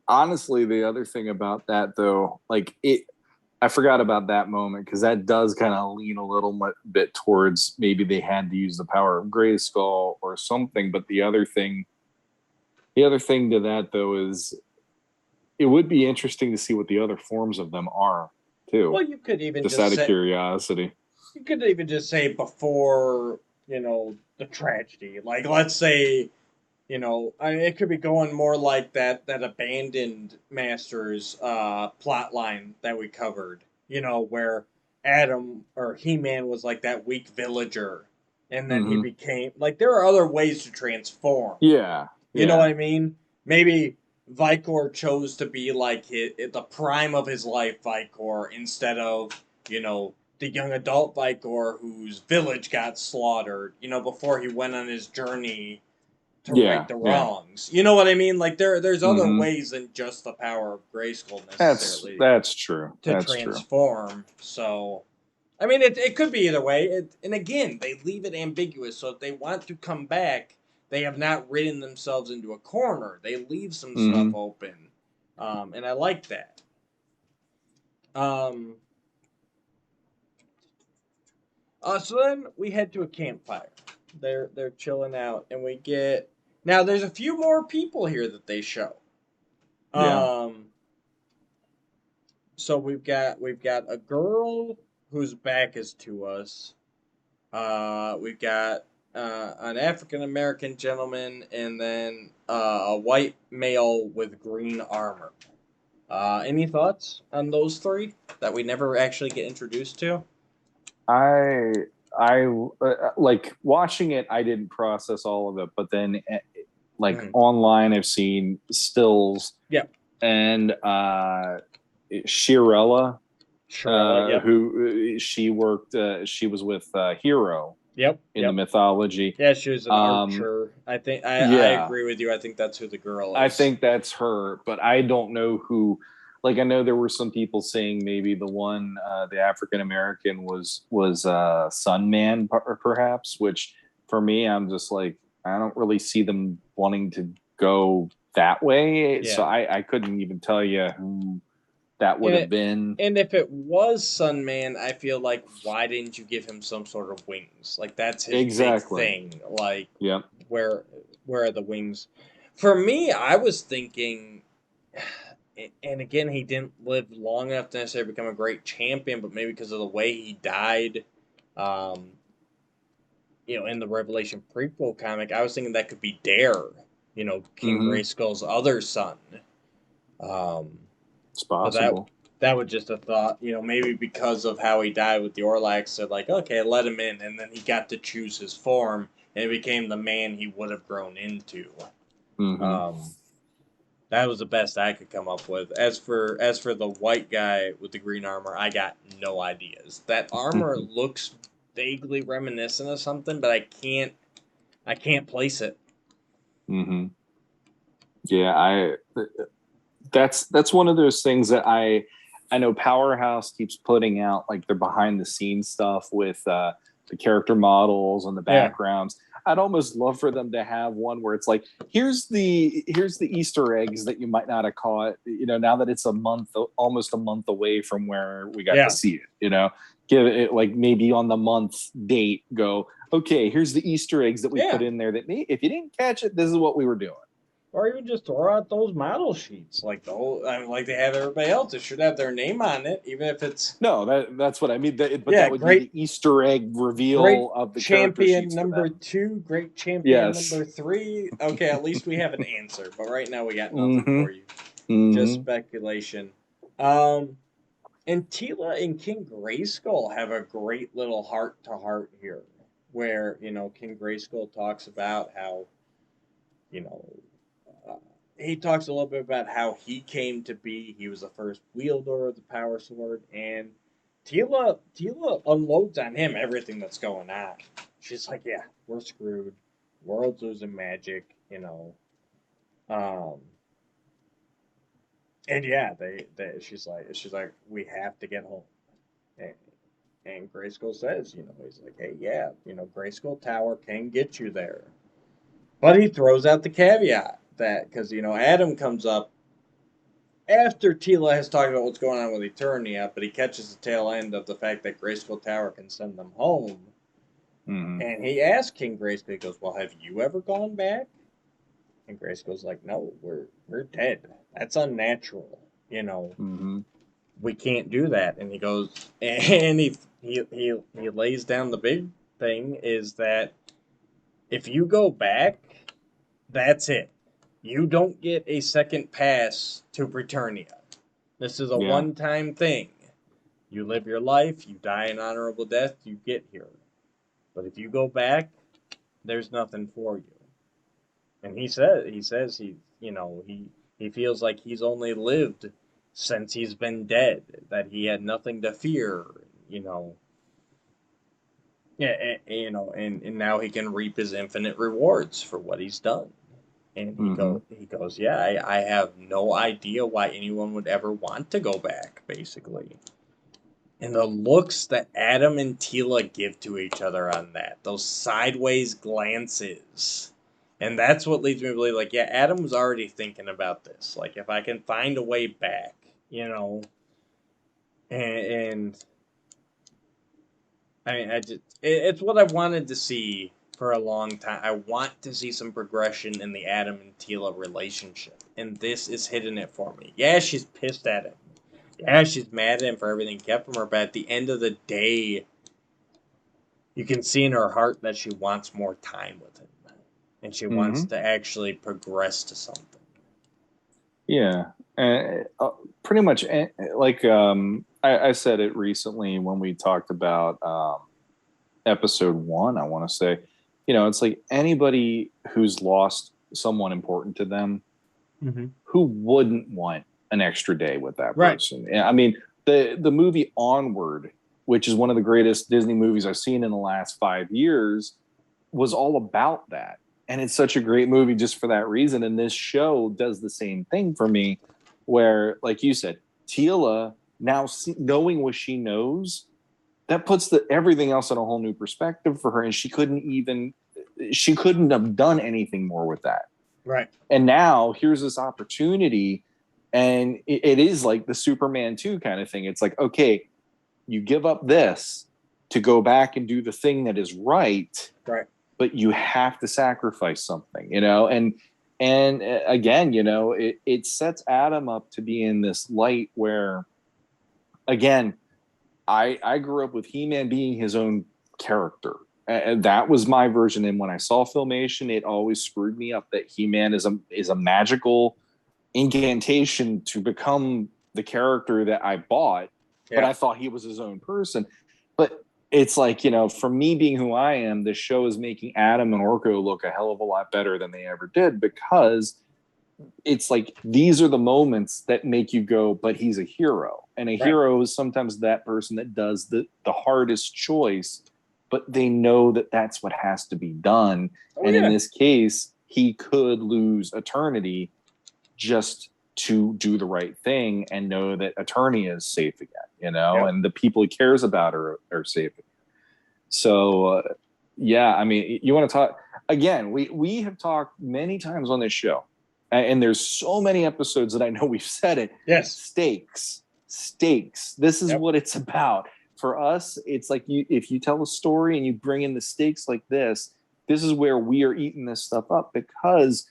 Honestly, the other thing about that though, I forgot about that moment because that does kind of lean a little bit towards maybe they had to use the power of Grayskull or something. But the other thing to that though is it would be interesting to see what the other forms of them are too. Well, you could even just out of curiosity. You could even just say before the tragedy. Like let's say it could be going more like that abandoned Masters plot line that we covered. Where Adam or He-Man was like that weak villager, and then he became like there are other ways to transform. Yeah, you know what I mean. Maybe Vicor chose to be like the prime of his life, Vicor, instead of the young adult Vicor whose village got slaughtered. Before he went on his journey to right the wrongs. You know what I mean? Like there's other ways than just the power of Grayskull necessarily. That's true. To transform. True. So, I mean, it could be either way. And again, they leave it ambiguous. So if they want to come back, they have not written themselves into a corner. They leave some stuff open, and I like that. So then we head to a campfire. They're chilling out, and we get now. There's a few more people here that they show. So we've got a girl whose back is to us. We've got an African American gentleman, and then a white male with green armor. Any thoughts on those three that we never actually get introduced to? I like watching it. I didn't process all of it, but then online, I've seen stills. Yep. And Shirella, yep. who she worked. She was with Hero. Yep. In the mythology. Yeah, she was an archer. I think I agree with you. I think that's who the girl is. I think that's her, but I don't know who. Like I know there were some people saying maybe the one, the African American was Sunman, perhaps. Which for me, I'm just like I don't really see them wanting to go that way. Yeah. So I couldn't even tell you who that would have been. And if it was Sunman, I feel like why didn't you give him some sort of wings? Like that's his big thing. Like where are the wings? For me, I was thinking, and again, he didn't live long enough to necessarily become a great champion, but maybe because of the way he died, in the Revelation prequel comic, I was thinking that could be Dare, King Grayskull's other son. It's possible. That was just a thought, maybe because of how he died with the Orlax, said like, okay, let him in, and then he got to choose his form, and it became the man he would have grown into. That was the best I could come up with. As for the white guy with the green armor, I got no ideas. That armor looks vaguely reminiscent of something, but I can't place it. Yeah, that's one of those things that I know Powerhouse keeps putting out, like their behind the scenes stuff with the character models and the backgrounds. Yeah. I'd almost love for them to have one where it's like, here's the Easter eggs that you might not have caught, now that it's almost a month away from where we got to see it, give it like maybe on the month date, go, okay, here's the Easter eggs that we put in there that if you didn't catch it, this is what we were doing. Or even just throw out those model sheets, like like they have everybody else. It should have their name on it, even if it's that's what I mean. That would be the Easter egg reveal of the champion number 2, great champion number 3. Okay, at least we have an answer. But right now we got nothing for you. Just speculation. And Tila and King Grayskull have a great little heart to heart here, where King Grayskull talks about how he talks a little bit about how he came to be. He was the first wielder of the power sword, and Tila unloads on him everything that's going on. She's like, "Yeah, we're screwed. World's losing magic, And yeah, she's like, we have to get home. And Grayskull says, he's like, hey, yeah, Grayskull Tower can get you there, but he throws out the caveat. That because Adam comes up after Tila has talked about what's going on with Eternia, but he catches the tail end of the fact that Grayskull Tower can send them home, and he asks King Grayskull, he goes, "Well, have you ever gone back?" And Grayskull's like, "No, we're dead. That's unnatural. We can't do that." And he goes, and he lays down the big thing is that if you go back, that's it. You don't get a second pass to Preternia. This is a one-time thing. You live your life, you die an honorable death, you get here. But if you go back, there's nothing for you. And he says he feels like he's only lived since he's been dead, that he had nothing to fear, Yeah, and now he can reap his infinite rewards for what he's done. And he goes, yeah, I have no idea why anyone would ever want to go back, basically. And the looks that Adam and Tila give to each other on that, those sideways glances. And that's what leads me to believe, like, yeah, Adam was already thinking about this. Like, if I can find a way back, and I mean, it's what I wanted to see for a long time. I want to see some progression in the Adam and Tila relationship, and this is hitting it for me. Yeah, she's pissed at him. Yeah, she's mad at him for everything he kept from her, but at the end of the day, you can see in her heart that she wants more time with him, and she wants to actually progress to something. Yeah, pretty much. Like I said it recently when we talked about episode 1. I want to say, it's like anybody who's lost someone important to them, who wouldn't want an extra day with that person? I mean, the movie Onward, which is one of the greatest Disney movies I've seen in the last 5 years, was all about that. And it's such a great movie just for that reason. And this show does the same thing for me, where, like you said, Tila, now knowing what she knows, that puts everything else in a whole new perspective for her. And she couldn't have done anything more with that. Right. And now here's this opportunity. And it is like the Superman 2 kind of thing. It's like, okay, you give up this to go back and do the thing that is right. Right. But you have to sacrifice something, and again, it sets Adam up to be in this light where, again, I grew up with He-Man being his own character, and that was my version. And when I saw Filmation, it always screwed me up that He-Man is a magical incantation to become the character that I bought, but Yeah. I thought he was his own person. But it's like, you know, for me being who I am, this show is making Adam and Orko look a hell of a lot better than they ever did, because it's like these are the moments that make you go, but he's a hero. And a hero is sometimes that person that does the hardest choice, but they know that that's what has to be done. In this case, he could lose Eternity just to do the right thing and know that Eternia is safe again, you know, and the people he cares about are safe again. So, yeah, I mean, you want to talk again, we have talked many times on this show, and there's so many episodes that I know we've said it. Yes. Stakes. This is what it's about. For us, it's like if you tell a story and you bring in the stakes like this is where we are eating this stuff up, because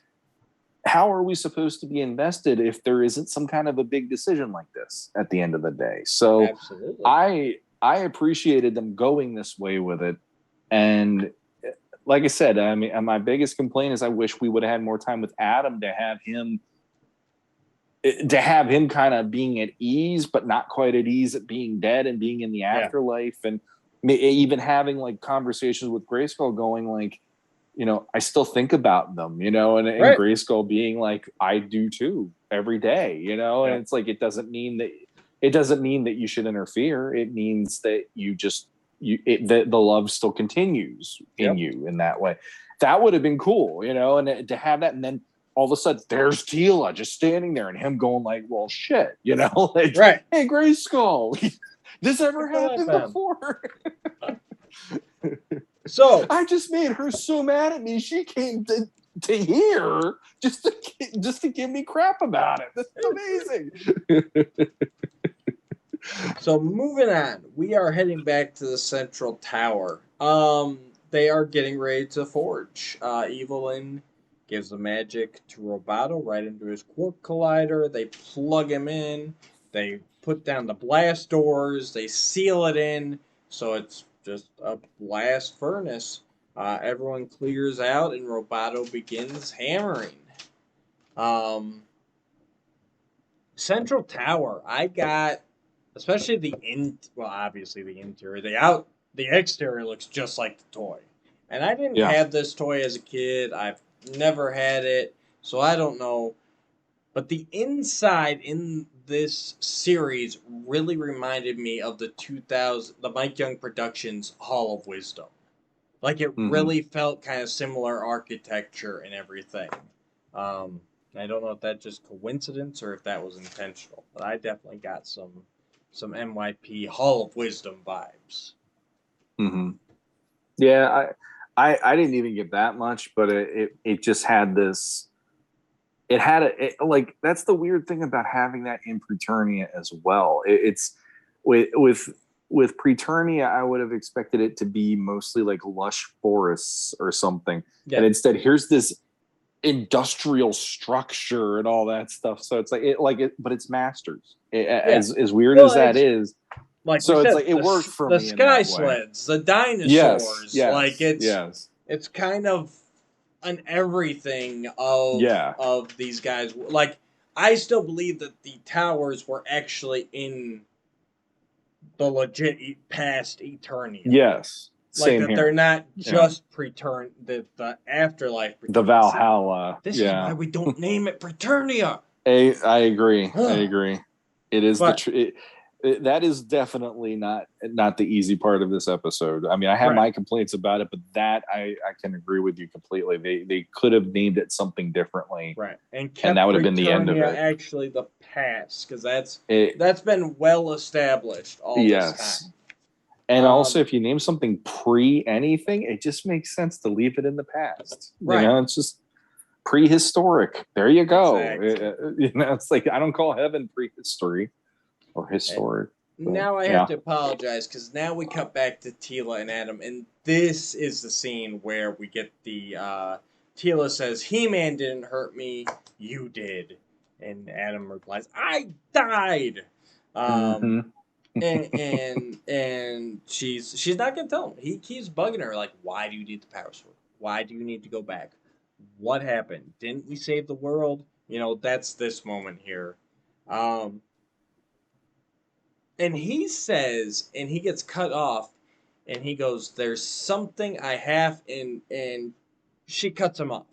how are we supposed to be invested if there isn't some kind of a big decision like this at the end of the day? So absolutely. I appreciated them going this way with it. And like I said, I mean, my biggest complaint is I wish we would have had more time with Adam to have him kind of being at ease, but not quite at ease at being dead and being in the afterlife. And even having like conversations with Grayskull going like, you know, I still think about them, you know, and Grayskull being like, I do too every day, you know, and it's like, it doesn't mean that you should interfere. It means that the love still continues in you in that way. That would have been cool, you know, and to have that. And then all of a sudden there's Tila just standing there and him going like, well, shit, you know, like, hey, Grayskull, this ever happened before? So I just made her so mad at me. She came to here just to give me crap about it. This is amazing. So moving on, we are heading back to the Central Tower. They are getting ready to forge. Evelyn gives the magic to Roboto right into his quark collider. They plug him in. They put down the blast doors. They seal it in, so it's just a blast furnace. Everyone clears out, and Roboto begins hammering. Central Tower, I got, especially obviously the interior, the exterior looks just like the toy, and I didn't have this toy as a kid. I've never had it, so I don't know. But the inside in this series really reminded me of the Mike Young Productions Hall of Wisdom. Like it really felt kind of similar architecture and everything. I don't know if that's just coincidence or if that was intentional, but I definitely got some MYP Hall of Wisdom vibes. Yeah, I didn't even get that much, but it just had this. It had like that's the weird thing about having that in Preternia as well. It's with Preternia, I would have expected it to be mostly like lush forests or something, and instead here's this industrial structure and all that stuff. So it's but it's Masters. As weird as that is. Like so it's like it worked for me. The sky sleds, the dinosaurs, it's kind of an everything of these guys. Like I still believe that the towers were actually in the legit past Eternia. Yes. Like that they're not just the Afterlife. The Valhalla. This is why we don't name it Preternia. I agree. It is that is definitely not the easy part of this episode. I mean, I have my complaints about it, but that I can agree with you completely. They could have named it something differently, and that would have been the end of it. Actually, the past, because that's been well established all this time. And also, if you name something pre anything, it just makes sense to leave it in the past. You know, it's just prehistoric. There you go. Exactly. It's like I don't call heaven prehistory. Or historic. Now I have to apologize because now we cut back to Tila and Adam, and this is the scene where we get the Tila says, "He-Man didn't hurt me, you did," and Adam replies, "I died." And she's not gonna tell him. He keeps bugging her like, "Why do you need the power sword? Why do you need to go back? What happened? Didn't we save the world?" You know, that's this moment here. And he says, and he gets cut off, and he goes, "There's something I have," and she cuts him off.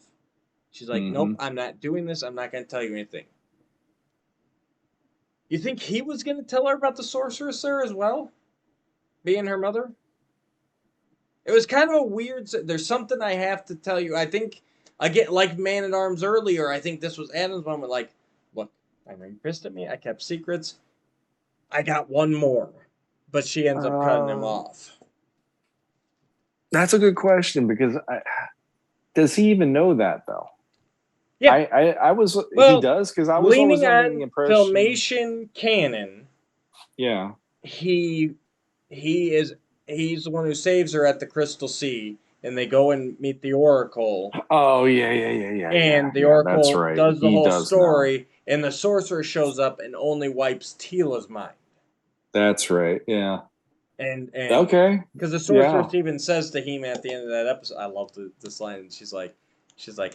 She's like, "Nope, I'm not doing this. I'm not going to tell you anything." You think he was going to tell her about the sorceress there as well, being her mother? It was kind of a weird. There's something I have to tell you. I think again, like Man at Arms earlier. I think this was Adam's moment. Like, look, I know you pissed at me. I kept secrets. I got one more, but she ends up cutting him off. That's a good question because does he even know that though? Yeah, I was. Well, he does because I was always under the impression. Filmation canon. Yeah. He's the one who saves her at the Crystal Sea, and they go and meet the Oracle. Oh yeah. And the Oracle that's right. does the He whole does story, know. and the sorcerer shows up and only wipes Tila's mind. That's right. Yeah. And okay, because the sorceress even says to He-Man at the end of that episode, I love this line. She's like,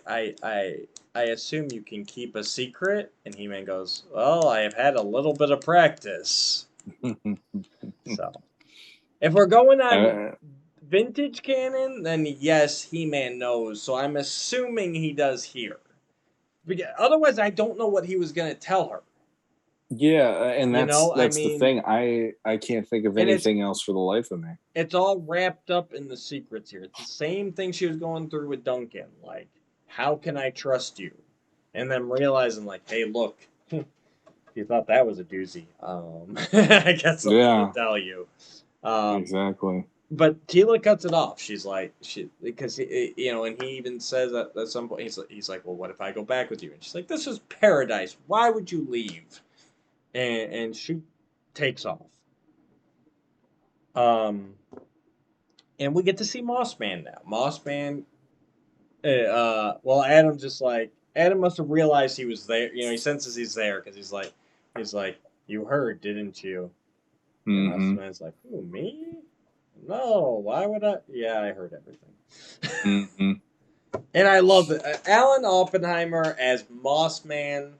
I assume you can keep a secret, and He-Man goes, well, I have had a little bit of practice. So, if we're going on vintage canon, then yes, He-Man knows. So I'm assuming he does here. Otherwise, I don't know what he was going to tell her. Yeah, and that's the thing. I can't think of anything else for the life of me. It's all wrapped up in the secrets here. It's the same thing she was going through with Duncan. Like, how can I trust you? And then realizing, like, hey, look, you thought that was a doozy. I guess I'm going to tell you. Exactly. But Tila cuts it off. She's like, because and he even says that at some point, he's like, well, what if I go back with you? And she's like, this is paradise. Why would you leave? And she takes off. And we get to see Mossman now. Mossman, Adam's just like, Adam must have realized he was there. He senses he's there because he's like, you heard, didn't you? And Mossman's like, who, me? No, why would I? Yeah, I heard everything. And I love it. Alan Oppenheimer as Mossman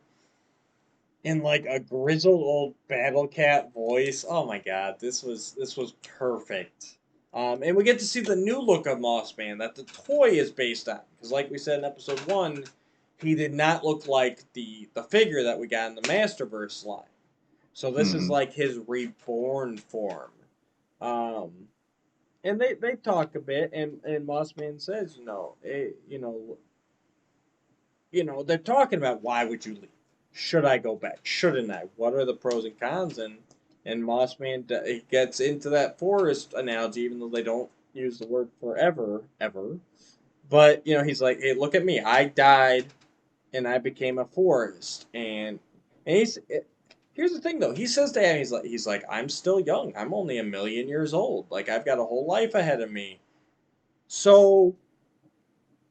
in like a grizzled old battle cat voice. Oh my god, this was perfect. And we get to see the new look of Mossman that the toy is based on. Because like we said in episode 1, he did not look like the figure that we got in the Masterverse line. So this is like his reborn form. And they talk a bit, and Mossman says, they're talking about why would you leave? Should I go back? Shouldn't I? What are the pros and cons? And Mossman gets into that forest analogy, even though they don't use the word forever, ever. But, he's like, hey, look at me. I died, and I became a forest. And here's the thing, though. He says to him, he's like, I'm still young. I'm only 1 million years old. Like, I've got a whole life ahead of me. So,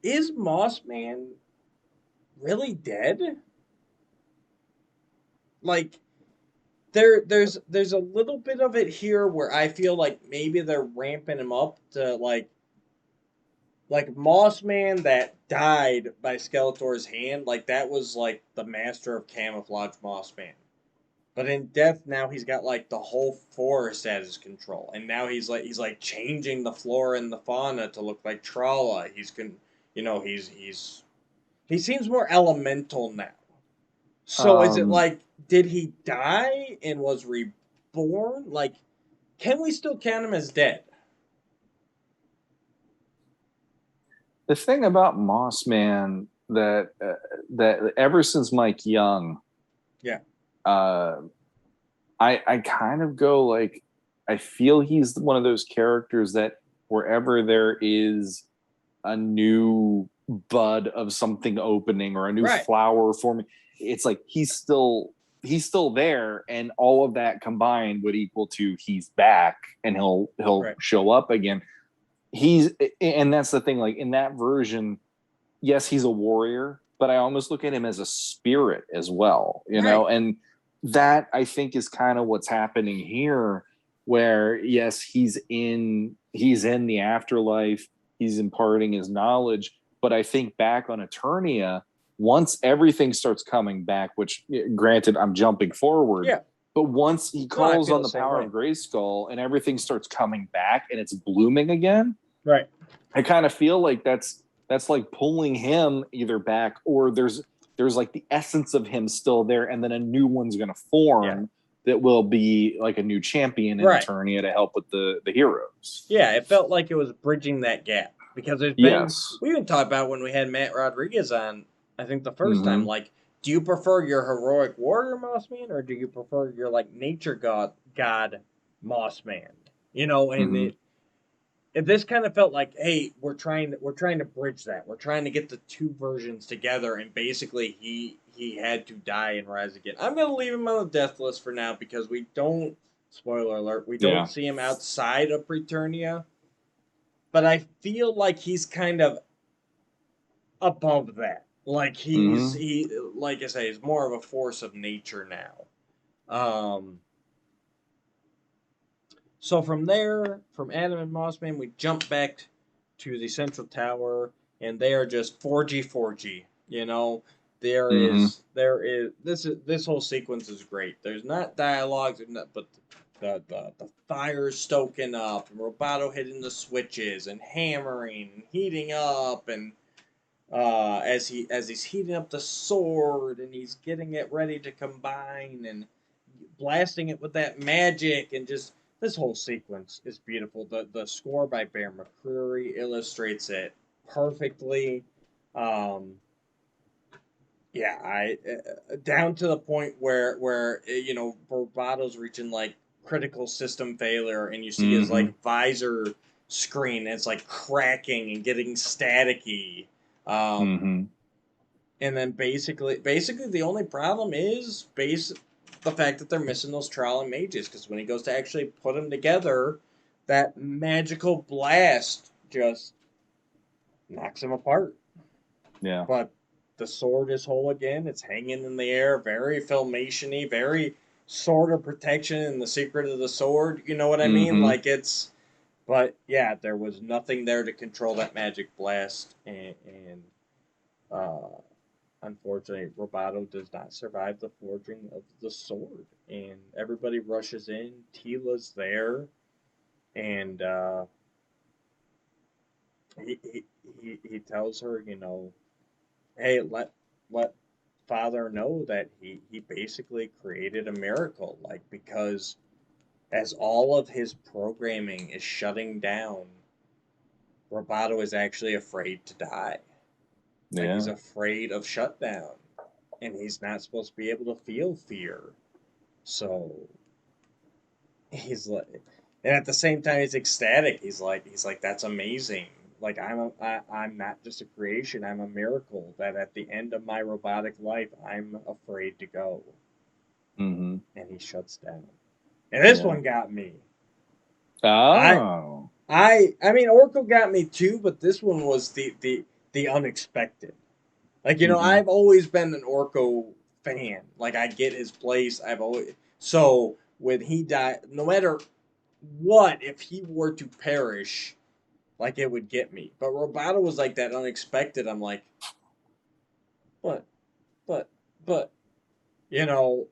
is Mossman really dead? Like, there's a little bit of it here where I feel like maybe they're ramping him up to like Mossman that died by Skeletor's hand, like that was like the master of camouflage Mossman. But in death now he's got like the whole forest at his control, and now he's like changing the flora and the fauna to look like Trala. He seems more elemental now. So is it like, did he die and was reborn? Like, can we still count him as dead? The thing about Mossman that ever since Mike Young, I kind of go like, I feel he's one of those characters that wherever there is a new bud of something opening or a new flower forming, it's like he's still there, and all of that combined would equal to he's back and he'll show up again. And that's the thing, like in that version, yes, he's a warrior, but I almost look at him as a spirit as well, know, and that I think is kind of what's happening here, where yes, he's in the afterlife, he's imparting his knowledge, but I think back on Eternia, once everything starts coming back, which granted I'm jumping forward, But once he calls on the power of Grayskull and everything starts coming back and it's blooming again, right? I kind of feel like that's like pulling him either back or there's like the essence of him still there, and then a new one's going to form that will be like a new champion in Eternia to help with the heroes. Yeah, it felt like it was bridging that gap because there's been we even talked about when we had Matt Rodriguez on. I think the first time, like, do you prefer your heroic warrior Mossman or do you prefer your like nature god Mossman? You know, and this kind of felt like, hey, we're trying to bridge that. We're trying to get the two versions together, and basically he had to die and rise again. I'm gonna leave him on the death list for now because we don't. Spoiler alert: we don't see him outside of Preternia, but I feel like he's kind of above that. Like he like I say, he's more of a force of nature now. So from there, from Adam and Mossman, we jump back to the Central Tower, and they are just 4G. You know, there is this whole sequence is great. There's not dialogues, but the fire's stoking up, and Roboto hitting the switches and hammering, and heating up, and as he's heating up the sword, and he's getting it ready to combine, and blasting it with that magic, and just this whole sequence is beautiful. The score by Bear McCreary illustrates it perfectly. I down to the point where you know Bravato's reaching like critical system failure, and you see his like visor screen, and it's like cracking and getting staticky. And then basically the only problem is the fact that they're missing those Trolling mages, because when he goes to actually put them together, that magical blast just knocks him apart. Yeah. But the sword is whole again. It's hanging in the air, very Filmation-y, very Sword of Protection and the Secret of the Sword. You know what I mean? Like it's, but yeah, there was nothing there to control that magic blast, and unfortunately, Roboto does not survive the forging of the sword, and everybody rushes in. Tila's there, and he tells her, you know, hey, let Father know that he basically created a miracle, like because as all of his programming is shutting down, Roboto is actually afraid to die. Like he's afraid of shutdown, and he's not supposed to be able to feel fear. So he's like, and at the same time, he's ecstatic. He's like, that's amazing. Like I'm not just a creation. I'm a miracle. That at the end of my robotic life, I'm afraid to go. And he shuts down. And this one got me. Oh. I mean, Orko got me too, but this one was the unexpected. Like, you know, I've always been an Orko fan. Like, I get his place. So when he died, no matter what, if he were to perish, like, it would get me. But Roboto was like that unexpected. I'm like, but, you know,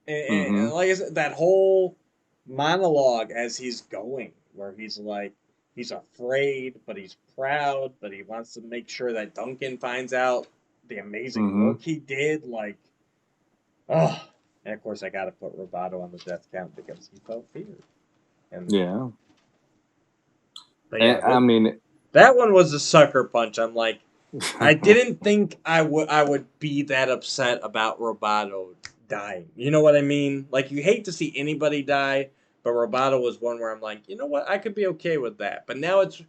and like I said, that whole monologue as he's going, where he's like, he's afraid, but he's proud, but he wants to make sure that Duncan finds out the amazing work he did. Like, and of course I got to put Roboto on the death count because he felt feared. And but yeah, I mean, that one was a sucker punch. I'm like, I didn't think I would be that upset about Roboto dying. You know what I mean? Like, you hate to see anybody die, but Roboto was one where I'm like, you know what? I could be okay with that. But now it's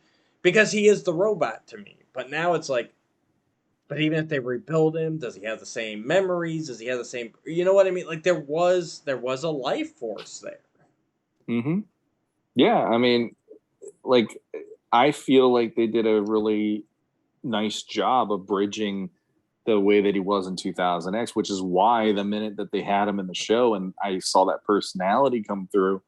because he is the robot to me. But now it's like, but even if they rebuild him, does he have the same memories? Does he have the same? You know what I mean? Like there was a life force there. Yeah, I mean, like I feel like they did a really nice job of bridging the way that he was in 2000X, which is why the minute that they had him in the show and I saw that personality come through,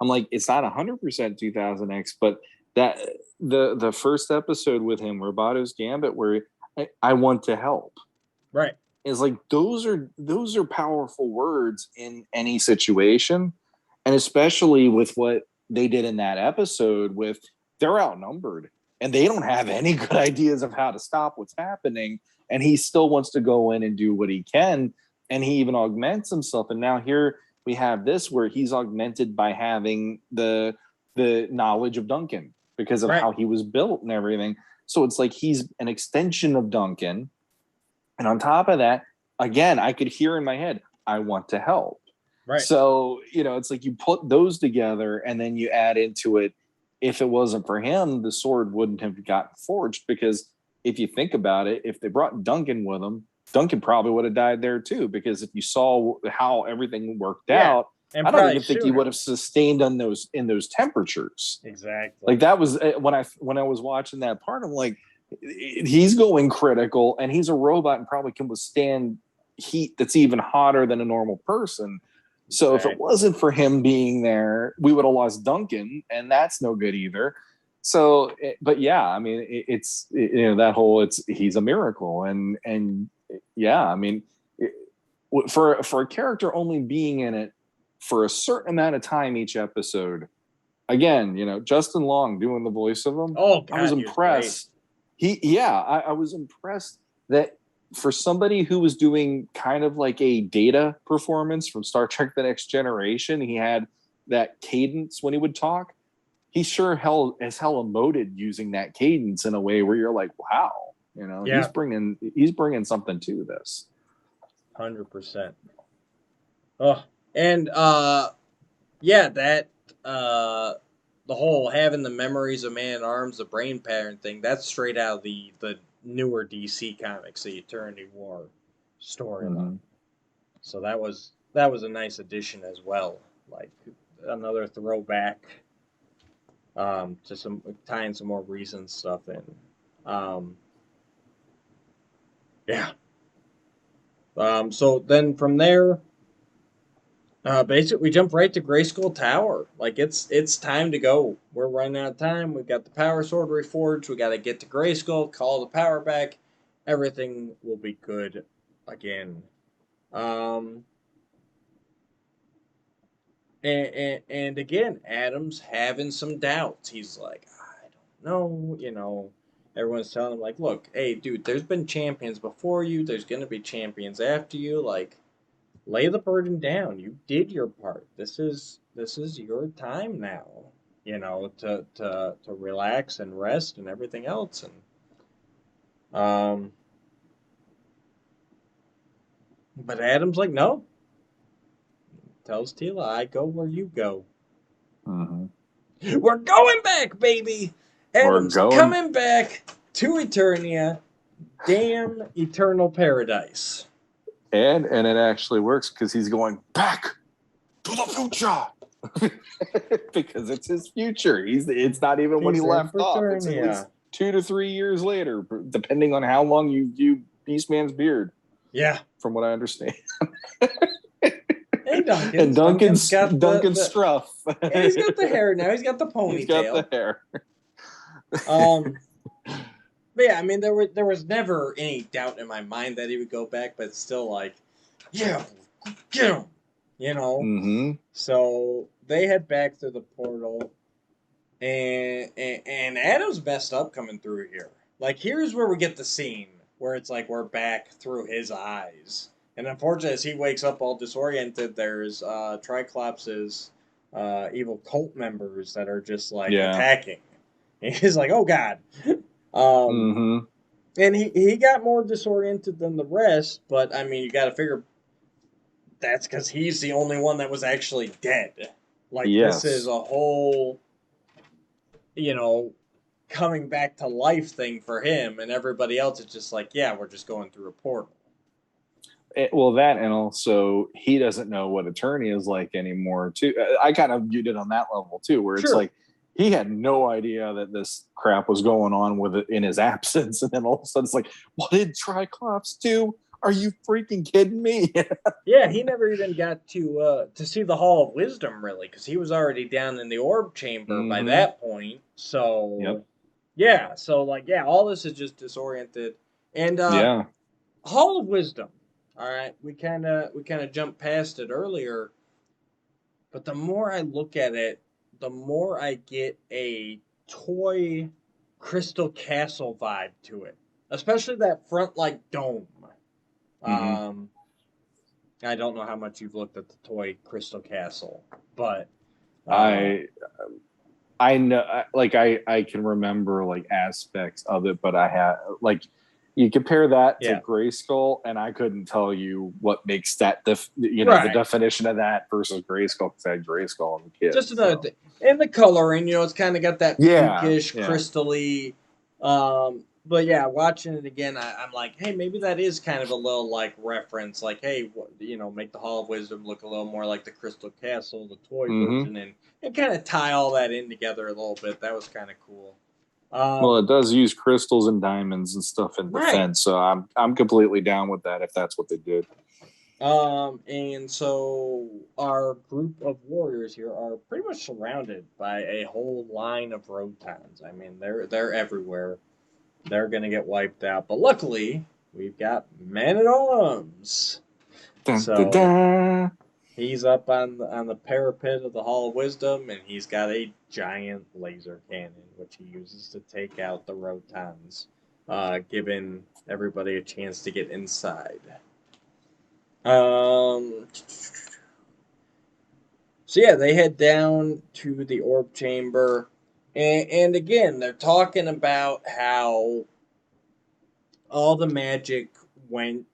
I'm like, it's not 100% 2000X, but that the first episode with him, Roboto's Gambit, where I want to help. Right. is like those are powerful words in any situation, and especially with what they did in that episode with they're outnumbered and they don't have any good ideas of how to stop what's happening, and he still wants to go in and do what he can, and he even augments himself. And now here we have this where he's augmented by having the knowledge of Duncan because of how he was built and everything. So it's like he's an extension of Duncan. And on top of that, again, I could hear in my head, I want to help. Right. So, it's like you put those together and then you add into it, if it wasn't for him, the sword wouldn't have gotten forged, because if you think about it, if they brought Duncan with them, Duncan probably would have died there too, because if you saw how everything worked out, I don't even think he would have sustained in those temperatures. Exactly. Like that was when I was watching that part, I'm like, he's going critical and he's a robot and probably can withstand heat that's even hotter than a normal person. So if it wasn't for him being there, we would have lost Duncan, and that's no good either. So, but yeah, I mean, it's that whole he's a miracle, and yeah, I mean, for a character only being in it for a certain amount of time each episode, again, Justin Long doing the voice of him. Oh, God, I was impressed. I was impressed that for somebody who was doing kind of like a Data performance from Star Trek: The Next Generation, he had that cadence when he would talk. He sure as hell emoted using that cadence in a way where you're like, wow, he's bringing something to this. 100%. Oh, and that the whole having the memories of Man-at-Arms, the brain pattern thing, that's straight out of the newer DC comics, the Eternity War storyline. Mm-hmm. So that was a nice addition as well, like another throwback to some tying some more recent stuff in. So then from there, basically we jump right to Grayskull Tower. Like it's time to go. We're running out of time. We've got the power sword reforged. We got to get to Grayskull, call the power back. Everything will be good again. And again, Adam's having some doubts. He's like, I don't know. Everyone's telling him, like, look, hey, dude, there's been champions before you. There's going to be champions after you. Like, lay the burden down. You did your part. This is your time now, to relax and rest and everything else. And but Adam's like, no. Tells Tila, I go where you go. Mm-hmm. We're going back, baby. Adam's coming back to Eternia. Damn eternal paradise. And it actually works because he's going back to the future. Because it's his future. It's not even when he left off. It's at least 2 to 3 years later, depending on how long you view Beastman's beard. Yeah. From what I understand. Hey, Duncan. And Duncan's Struff. Yeah, he's got the hair now. He's got the ponytail. He's got the hair. But yeah, I mean, there was never any doubt in my mind that he would go back, but it's still like, yeah, get him, Mm-hmm. So they head back through the portal, and Adam's messed up coming through here. Like, here's where we get the scene where it's like we're back through his eyes. And unfortunately, as he wakes up all disoriented, there's Triclops' evil cult members that are just like attacking. And he's like, oh God. Mm-hmm. And he got more disoriented than the rest, but I mean, you got to figure that's because he's the only one that was actually dead. Like, This is a whole, coming back to life thing for him, and everybody else is just like, yeah, we're just going through a portal. That, and also he doesn't know what Eternia is like anymore too. I kind of viewed it on that level too, where it's like he had no idea that this crap was going on with it in his absence, and then all of a sudden it's like, what did Triclops do? Are you freaking kidding me? Yeah, he never even got to see the Hall of Wisdom, really, because he was already down in the orb chamber by that point. So all this is just disoriented. And Hall of Wisdom. All right, we kind of jumped past it earlier, but the more I look at it, the more I get a toy Crystal Castle vibe to it, especially that front like dome. Mm-hmm. I don't know how much you've looked at the toy Crystal Castle, but I know, I can remember like aspects of it, but I had like you compare that to Grayskull, and I couldn't tell you what makes that the definition of that versus Grayskull because I had Grayskull as a kid. Just another thing, and the coloring, it's kind of got that pinkish, crystally. But yeah, watching it again, I'm like, hey, maybe that is kind of a little like reference, like, hey, make the Hall of Wisdom look a little more like the Crystal Castle, the toy version, and kind of tie all that in together a little bit. That was kind of cool. Well, it does use crystals and diamonds and stuff in defense, so I'm completely down with that if that's what they did. And so our group of warriors here are pretty much surrounded by a whole line of Rotons. I mean, they're everywhere. They're gonna get wiped out, but luckily we've got Man-at-Arms. So he's up on the parapet of the Hall of Wisdom, and he's got a giant laser cannon, which he uses to take out the Rotons, giving everybody a chance to get inside. So yeah, they head down to the orb chamber, and again, they're talking about how all the magic went.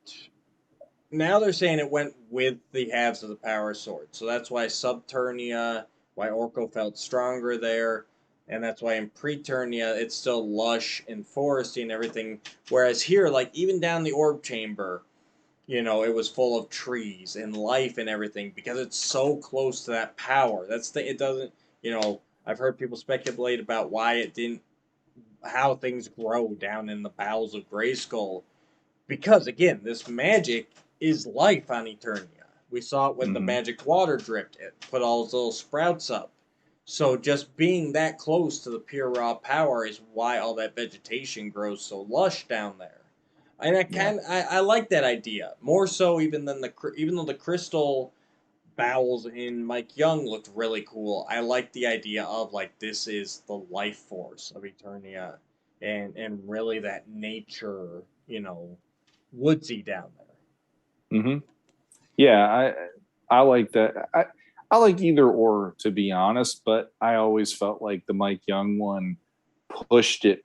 Now they're saying it went with the halves of the power sword, so that's why Subternia, why Orko felt stronger there, and that's why in Preternia it's still lush and foresty and everything. Whereas here, like even down the orb chamber, it was full of trees and life and everything because it's so close to that power. It doesn't, I've heard people speculate about why it didn't, how things grow down in the bowels of Grayskull. Because again, this magic is life on Eternia. We saw it when the magic water dripped. It put all those little sprouts up. So just being that close to the pure raw power is why all that vegetation grows so lush down there. And I like that idea more so even though the crystal bowels in Mike Young looked really cool. I like the idea of like this is the life force of Eternia, and really that nature, woodsy down there. Mm-hmm. Yeah, I like that. I like either or, to be honest, but I always felt like the Mike Young one pushed it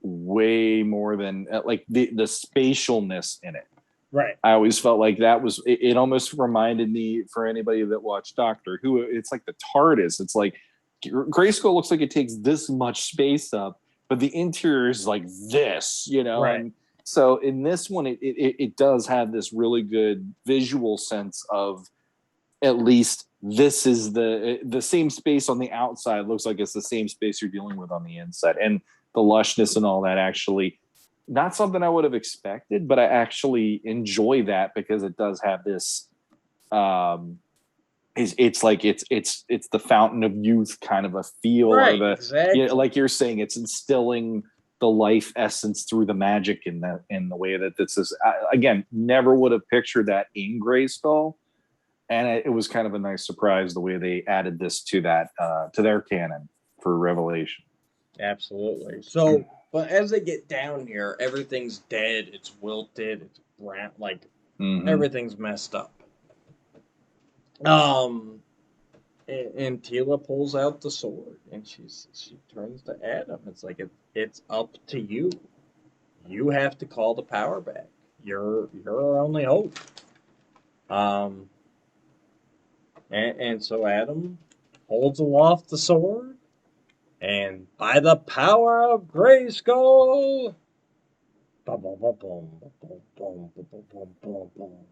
way more than like the spatialness in it. Right. I always felt like that was it almost reminded me, for anybody that watched Doctor Who, it's like the TARDIS. It's like Grayskull looks like it takes this much space up, but the interior is like this, Right. And so in this one, it does have this really good visual sense of at least this is the same space on the outside looks like it's the same space you're dealing with on the inside, and the lushness and all that actually not something I would have expected, but I actually enjoy that because it does have this. It's like it's the fountain of youth kind of a feel, right? Or exactly. Like you're saying, it's instilling the life essence through the magic in the way that this is. Again, never would have pictured that in Grayskull, and it was kind of a nice surprise the way they added this to that to their canon for Revelation. Absolutely. So, but as they get down here, everything's dead. It's wilted. It's brown. Like everything's messed up. And Tila pulls out the sword and she turns to Adam. It's like it's up to you. You have to call the power back. You're our only hope. And so Adam holds aloft the sword, and by the power of Grayskull, boom, boom, boom, boom, boom, boom, boom, boom, boom, boom.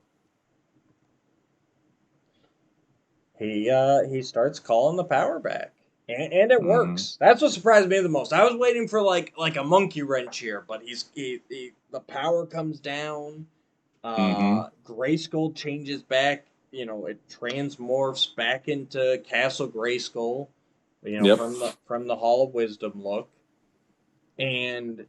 He starts calling the power back, and it works. That's what surprised me the most. I was waiting for like a monkey wrench here, but the power comes down. Grayskull changes back. It transmorphs back into Castle Grayskull. From the Hall of Wisdom look, and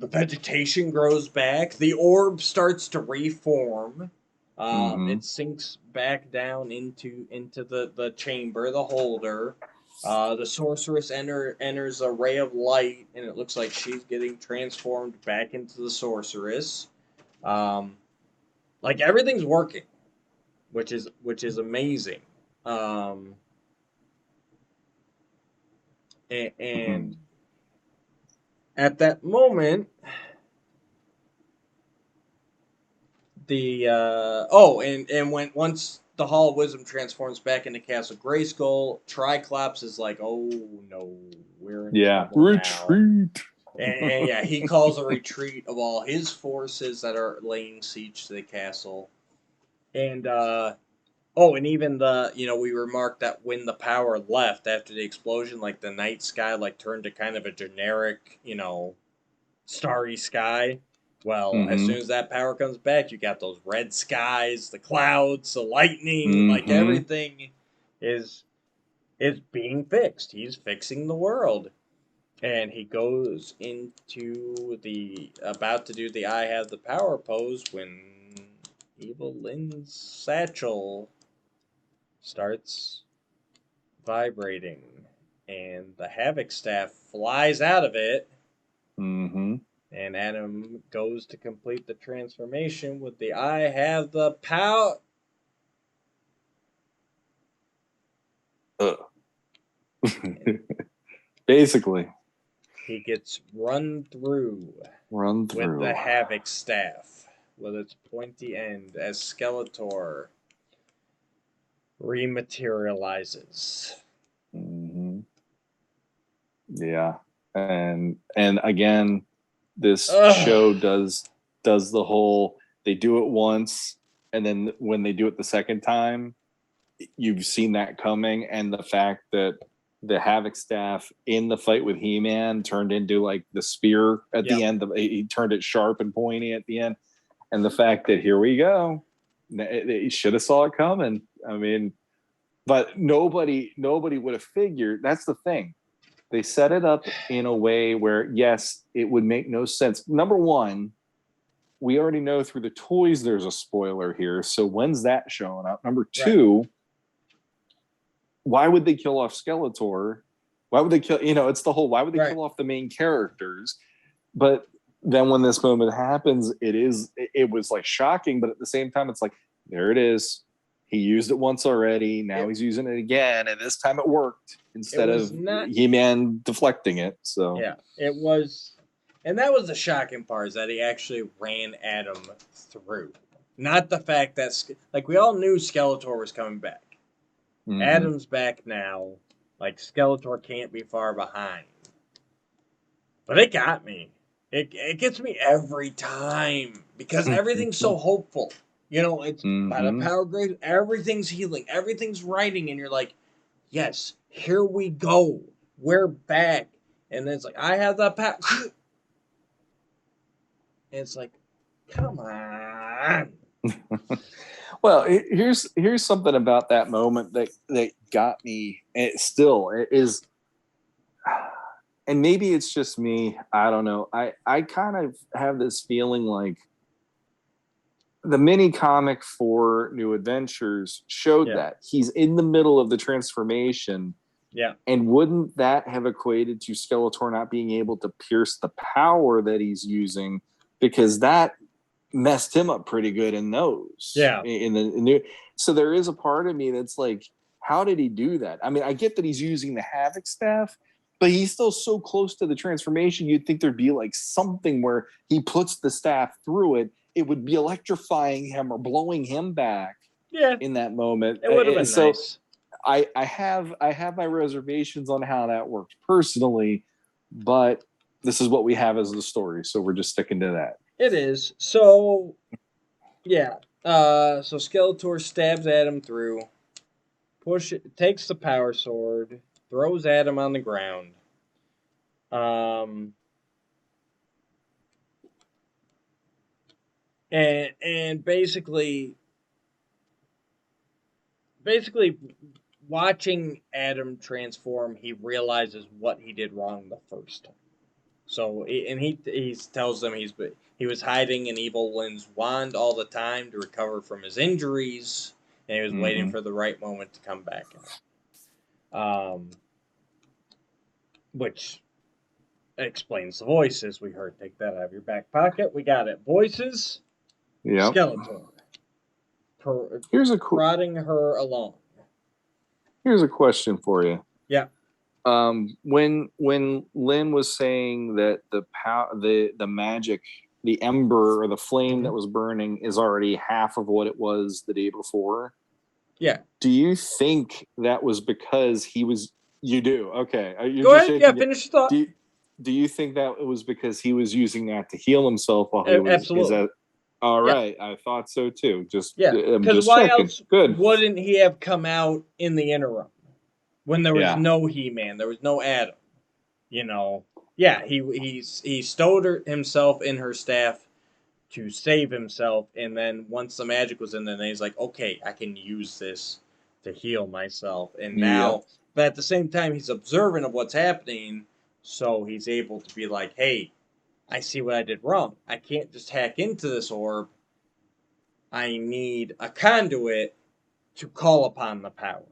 the vegetation grows back. The orb starts to reform. It sinks back down into the chamber, the holder. The sorceress enters a ray of light, and it looks like she's getting transformed back into the sorceress. Like everything's working, which is amazing. And at that moment, and when once the Hall of Wisdom transforms back into Castle Grayskull, Triclops is like, "Oh no, we're in trouble retreat." And yeah, he calls a retreat of all his forces that are laying siege to the castle. And and even we remarked that when the power left after the explosion, like the night sky like turned to kind of a generic, starry sky. Well, as soon as that power comes back, you got those red skies, the clouds, the lightning, like everything is being fixed. He's fixing the world. And he goes into about to do the I have the power pose when Evil Lynn's satchel starts vibrating. And the Havoc staff flies out of it. And Adam goes to complete the transformation with the I have the power. Basically. He gets run through with the Havoc staff with its pointy end as Skeletor rematerializes. Yeah. And again, this show does the whole, they do it once, and then when they do it the second time, you've seen that coming, and the fact that the Havoc staff in the fight with He-Man turned into like the spear at the end. He turned it sharp and pointy at the end, and the fact that here we go, he should have saw it coming. I mean, but nobody would have figured. That's the thing. They set it up in a way where, yes, it would make no sense. Number one, we already know through the toys there's a spoiler here. So when's that showing up? Number two, why would they kill off Skeletor? Why would they kill, it's the whole, why would they kill off the main characters? But then when this moment happens, it was like shocking, but at the same time, it's like, there it is. He used it once already. Now he's using it again. And this time it worked instead of He-Man deflecting it. So yeah, it was. And that was the shocking part, is that he actually ran Adam through. Not the fact that, like, we all knew Skeletor was coming back. Adam's back now. Like, Skeletor can't be far behind. But it got me. It gets me every time. Because everything's so hopeful. It's by the power of grace, everything's healing, everything's righting, and you're like, yes, here we go. We're back. And then it's like, I have the power. And it's like, come on. Well, here's something about that moment that got me. It is, and maybe it's just me. I don't know. I kind of have this feeling like the mini comic for New Adventures showed that he's in the middle of the transformation. Yeah. And wouldn't that have equated to Skeletor not being able to pierce the power that he's using, because that messed him up pretty good in those. Yeah. So there is a part of me that's like, how did he do that? I mean, I get that he's using the Havoc staff, but he's still so close to the transformation. You'd think there'd be like something where he puts the staff through it. It would be electrifying him or blowing him back. Yeah. In that moment. It would have been nice. I have my reservations on how that worked personally, but this is what we have as the story, so we're just sticking to that. It is. So, yeah. So Skeletor stabs Adam through, takes the power sword, throws Adam on the ground. And basically watching Adam transform, he realizes what he did wrong the first time. So, and he tells them he was hiding an evil Lynn's wand all the time to recover from his injuries, and he was waiting for the right moment to come back out. Which explains the voices we heard. Take that out of your back pocket. We got it. Voices. Yep. Skeletor. Prodding her along. Here's a question for you. Yeah. When Lynn was saying that the magic, the ember or the flame that was burning is already half of what it was the day before. Yeah. Do you think that was because he was? You do. Okay. Go ahead. Yeah. Finish your thought. Do you think that it was because he was using that to heal himself while he was? Absolutely. All right. I thought so too. Because why else wouldn't he have come out in the interim when there was no He-Man, there was no Adam? You know. Yeah. He stowed himself in her staff to save himself, and then once the magic was in there, then he's like, okay, I can use this to heal myself. And now, but at the same time, he's observant of what's happening, so he's able to be like, hey, I see what I did wrong. I can't just hack into this orb. I need a conduit to call upon the power.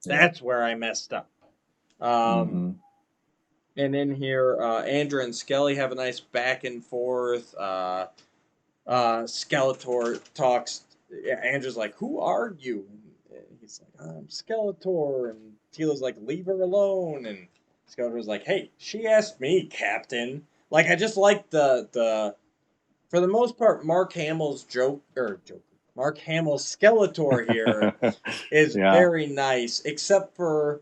That's where I messed up. And in here, Andra and Skelly have a nice back and forth. Skeletor talks. Andra's like, "Who are you?" And he's like, "I'm Skeletor." And Tila's like, "Leave her alone." And Skeletor's like, "Hey, she asked me, Captain." Like, I just like the for the most part, Mark Hamill's Mark Hamill's Skeletor here is very nice, except for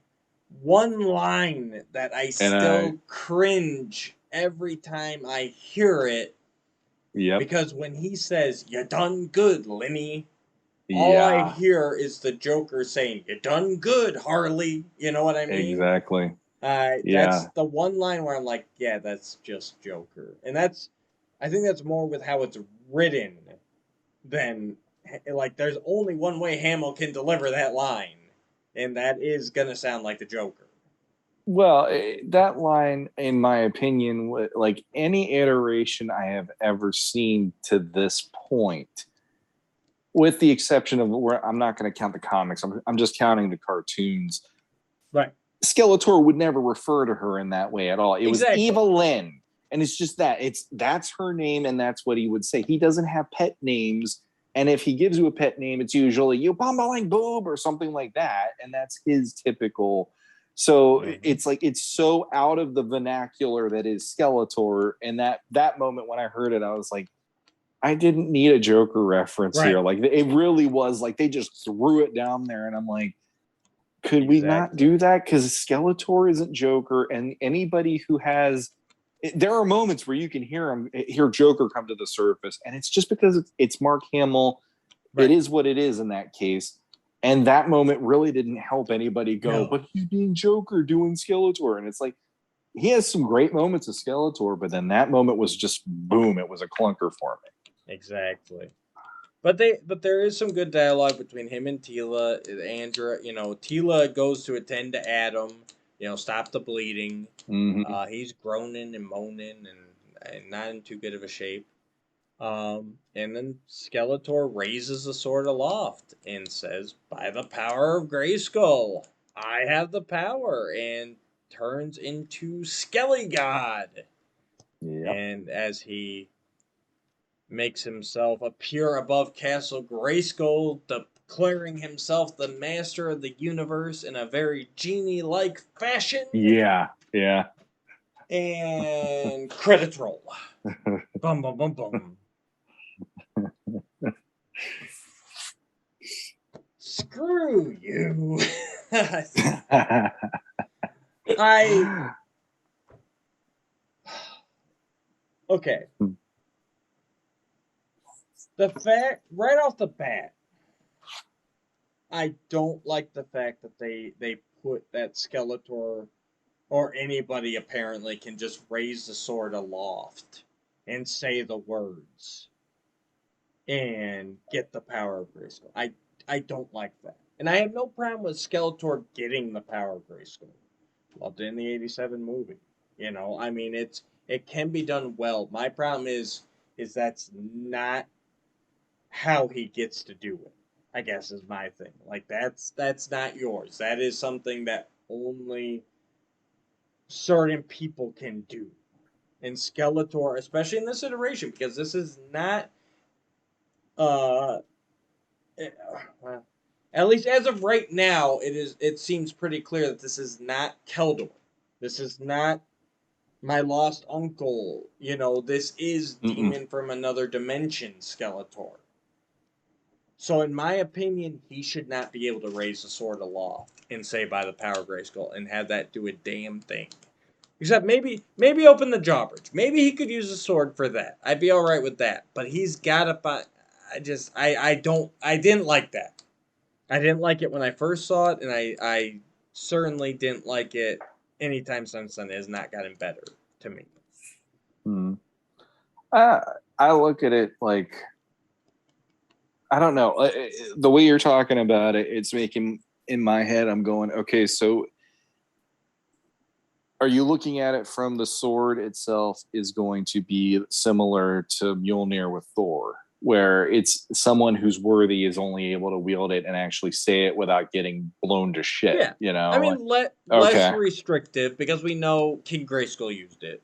one line that I still cringe every time I hear it. Yep. Because when he says, "You done good, Lenny," all I hear is the Joker saying, "You done good, Harley." You know what I mean? Exactly. That's the one line where I'm like, yeah, that's just Joker. And I think that's more with how it's written than, like, there's only one way Hamill can deliver that line, and that is going to sound like the Joker. Well, that line, in my opinion, like any iteration I have ever seen to this point, with the exception of where I'm not going to count the comics, I'm just counting the cartoons. Right. Skeletor would never refer to her in that way at all. It was Eva Lynn, and it's just that's her name, and that's what he would say. He doesn't have pet names, and if he gives you a pet name, it's usually "you bumbling boob" or something like that, and that's his typical. So it's like it's so out of the vernacular that is Skeletor, and that moment when I heard it, I was like, I didn't need a Joker reference here. Like it really was like they just threw it down there, and I'm like, could we not do that? Because Skeletor isn't Joker, and anybody who has, there are moments where you can hear Joker come to the surface, and it's just because it's Mark Hamill. It is what it is in that case. And that moment really didn't help anybody go, but he's being Joker doing Skeletor. And it's like, he has some great moments of Skeletor, but then that moment was just boom. It was a clunker for me. Exactly. But there is some good dialogue between him and Tila. Andra, Tila goes to attend to Adam, stop the bleeding. He's groaning and moaning and not in too good of a shape. And then Skeletor raises the sword aloft and says, "By the power of Grayskull, I have the power," and turns into Skelly God. Yep. And as he makes himself appear above Castle Grayskull, declaring himself the master of the universe in a very genie-like fashion. Yeah. And credits roll. Bum, bum, bum, bum. Screw you. Okay. The fact, right off the bat, I don't like the fact that they put that Skeletor, or anybody apparently, can just raise the sword aloft and say the words and get the power of Grayskull. I don't like that. And I have no problem with Skeletor getting the power of Grayskull. Loved it in the 87 movie. I mean, It can be done well. My problem is that's not how he gets to do it. I guess is my thing. Like that's not yours. That is something that only certain people can do. And Skeletor, especially in this iteration, because this is not uh well, at least as of right now, it seems pretty clear that this is not Keldor. This is not my lost uncle. This is Mm-mm. Demon from Another Dimension Skeletor. So, in my opinion, he should not be able to raise the sword of law and say by the power of Grayskull and have that do a damn thing. Except maybe open the drawbridge. Maybe he could use a sword for that. I'd be all right with that. But he's got to find. I didn't like that. I didn't like it when I first saw it, and I certainly didn't like it anytime since then. It has not gotten better to me. Mm. I look at it like, I don't know. The way you're talking about it, it's making, in my head, I'm going, okay, so are you looking at it from the sword itself is going to be similar to Mjolnir with Thor, where it's someone who's worthy is only able to wield it and actually say it without getting blown to shit, Yeah. you know? I mean, less Okay. restrictive because we know King Grayskull used it.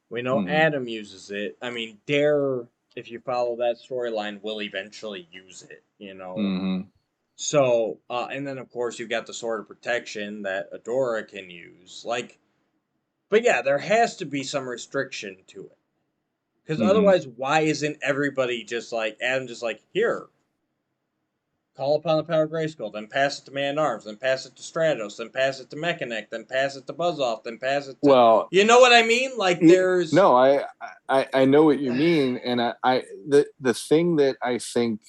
We know Mhm. Adam uses it. I mean, Dare, if you follow that storyline, will eventually use it, Mhm. So, and then of course you've got the Sword of Protection that Adora can use. But yeah, there has to be some restriction to it. Because Mhm. otherwise, why isn't everybody just like, Adam just like, here, call upon the power of Grayskull, then pass it to Man-Arms, then pass it to Stratos, then pass it to Mechanic, then pass it to Buzz-Off, then pass it to... Well, You know what I mean? Like, there's... no, I know what you mean, and the thing that I think,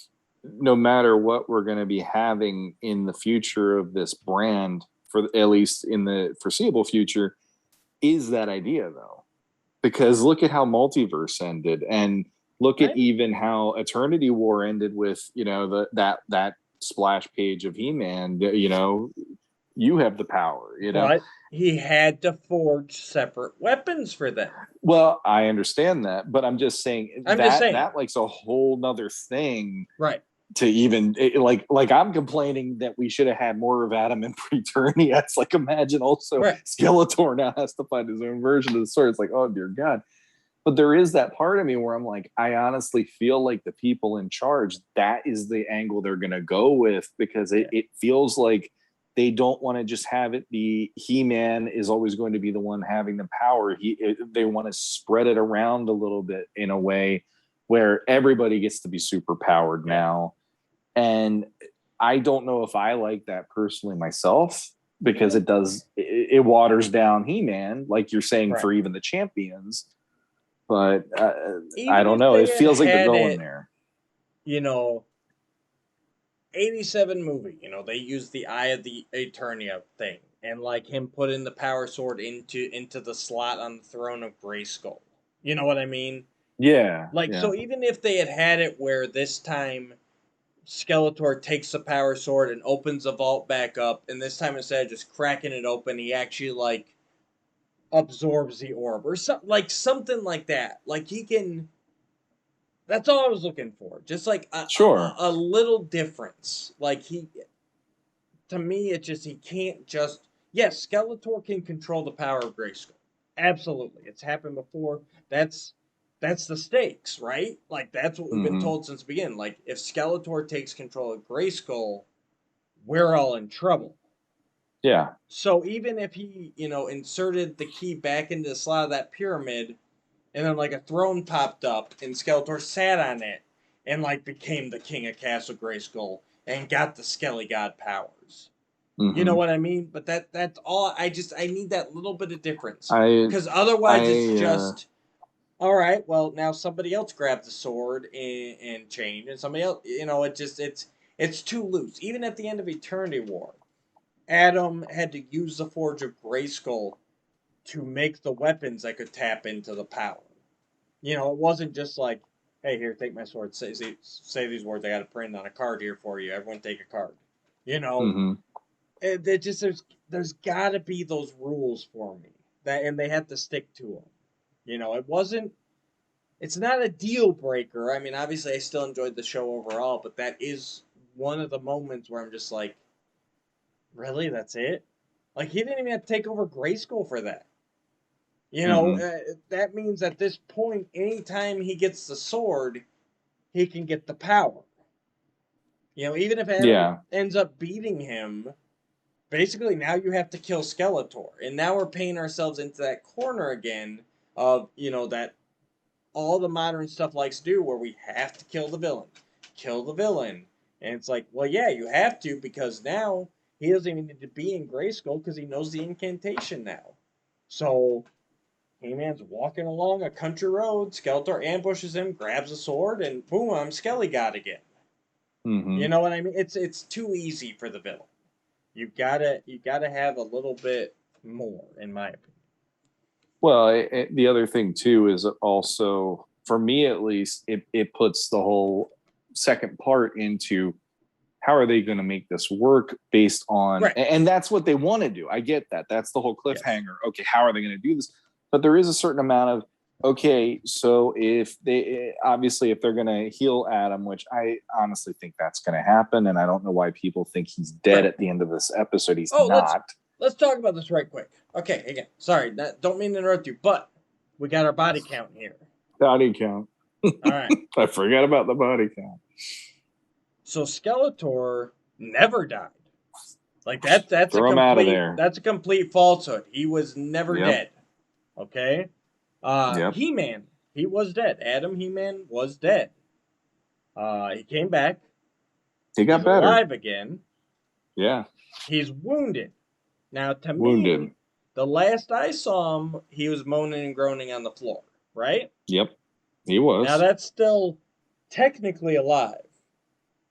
no matter what we're going to be having in the future of this brand, for at least in the foreseeable future, is that idea though, because look at how Multiverse ended, and look at Right? even how Eternity War ended with that splash page of He-Man. You have the power. But he had to forge separate weapons for them. Well, I understand that, but I'm just saying I'm just that saying. that like's a whole nother thing Right. to even like I'm complaining that we should have had more of Adam in Eternity. That's like, imagine also Right. Skeletor now has to find his own version of the sword. It's like, oh dear God. But there is that part of me where I'm like, I honestly feel like the people in charge, that is the angle they're gonna go with, because it feels like they don't want to just have it be He-Man is always going to be the one having the power. They want to spread it around a little bit in a way where everybody gets to be super powered now. And I don't know if I like that personally myself, because it waters down He-Man, like you're saying, Right. for even the champions. But I Even don't if know. they It feels like they're had going it, there. 87 movie, they used the Eye of the Eternia thing, and like him putting the power sword into the slot on the throne of Grayskull. You know what I mean? Yeah. Like, Yeah. so even if they had it where this time Skeletor takes the power sword and opens the vault back up, and this time instead of just cracking it open, he actually like absorbs the orb or something like that. Like he can. That's all I was looking for. Just like Sure. a little difference. Like to me, it just he can't just. Yes, Skeletor can control the power of Grayskull. Absolutely, it's happened before. That's the stakes, right? Like that's what we've been Mm-hmm. told since the beginning. Like if Skeletor takes control of Grayskull, we're all in trouble. Yeah. So even if he, inserted the key back into the slot of that pyramid, and then like a throne popped up, and Skeletor sat on it, and like became the king of Castle Grayskull and got the Skelly God powers. You know Mm-hmm. what I mean? But that's all. I need that little bit of difference, I because otherwise it's I just all right. Well, now somebody else grabbed the sword and changed, and somebody else. It's too loose. Even at the end of Eternity War, Adam had to use the Forge of Grayskull to make the weapons that could tap into the power. It wasn't just like, hey, here, take my sword. Say these words. I got to print on a card here for you. Everyone take a card. mm-hmm. It just there's got to be those rules for me and they have to stick to them. You know, it's not a deal breaker. I mean, obviously, I still enjoyed the show overall, but that is one of the moments where I'm just like, really? That's it? Like, he didn't even have to take over Grayskull for that. You know, that means at this point, anytime he gets the sword, he can get the power. You know, even if Adam ends up beating him, basically now you have to kill Skeletor. And now we're paying ourselves into that corner again of, you know, that all the modern stuff likes to do where we have to kill the villain. Kill the villain. And it's like, well, yeah, you have to because now he doesn't even need to be in Grayskull because he knows the incantation now. So He-Man's walking along a country road. Skeletor ambushes him, grabs a sword, and boom, I'm Skelly God again. You know what I mean? It's too easy for the villain. You gotta have a little bit more, in my opinion. Well, the other thing too is also, for me at least, it puts the whole second part into how are they going to make this work based on, and that's what they want to do. I get that. That's the whole cliffhanger. Yes. Okay, how are they going to do this? But there is a certain amount of, okay, so if they're going to heal Adam, which I honestly think that's going to happen, and I don't know why people think he's dead at the end of this episode. He's not. Let's talk about this right quick. Okay, again, sorry, don't mean to interrupt you, but we got our body count here. Body count. All right. I forgot about the body count. So Skeletor never died. Like that's Throw him out of there. That's a complete falsehood. He was never dead. Okay? He-Man, he was dead. Adam He-Man was dead. He came back. He got better. Alive again. Yeah. He's wounded. Now, to me, the last I saw him, he was moaning and groaning on the floor, right? Yep, he was. Now, that's still technically alive.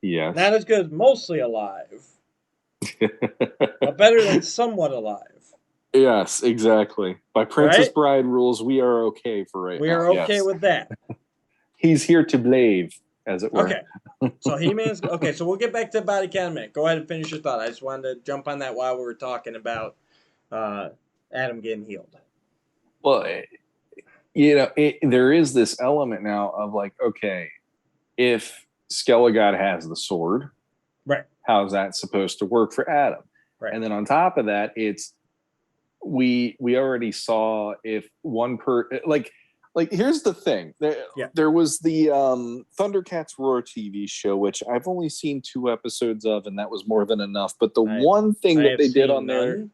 Yes. Not as good as mostly alive, but better than somewhat alive. Yes, exactly. By Princess Bride rules, we are okay for right now. We are okay with that. He's here to blave, as it were. Okay. So He-Man's... Okay, so we'll get back to body count in a minute. Go ahead and finish your thought. I just wanted to jump on that while we were talking about Adam getting healed. Well, you know, there is this element now of like, okay, if Skelegod has the sword, how's that supposed to work for Adam? Right. And then on top of that, it's we already saw if one like here's the thing. There was the Thundercats Roar TV show, which I've only seen 2 episodes of, and that was more than enough. But the one thing that they did on there,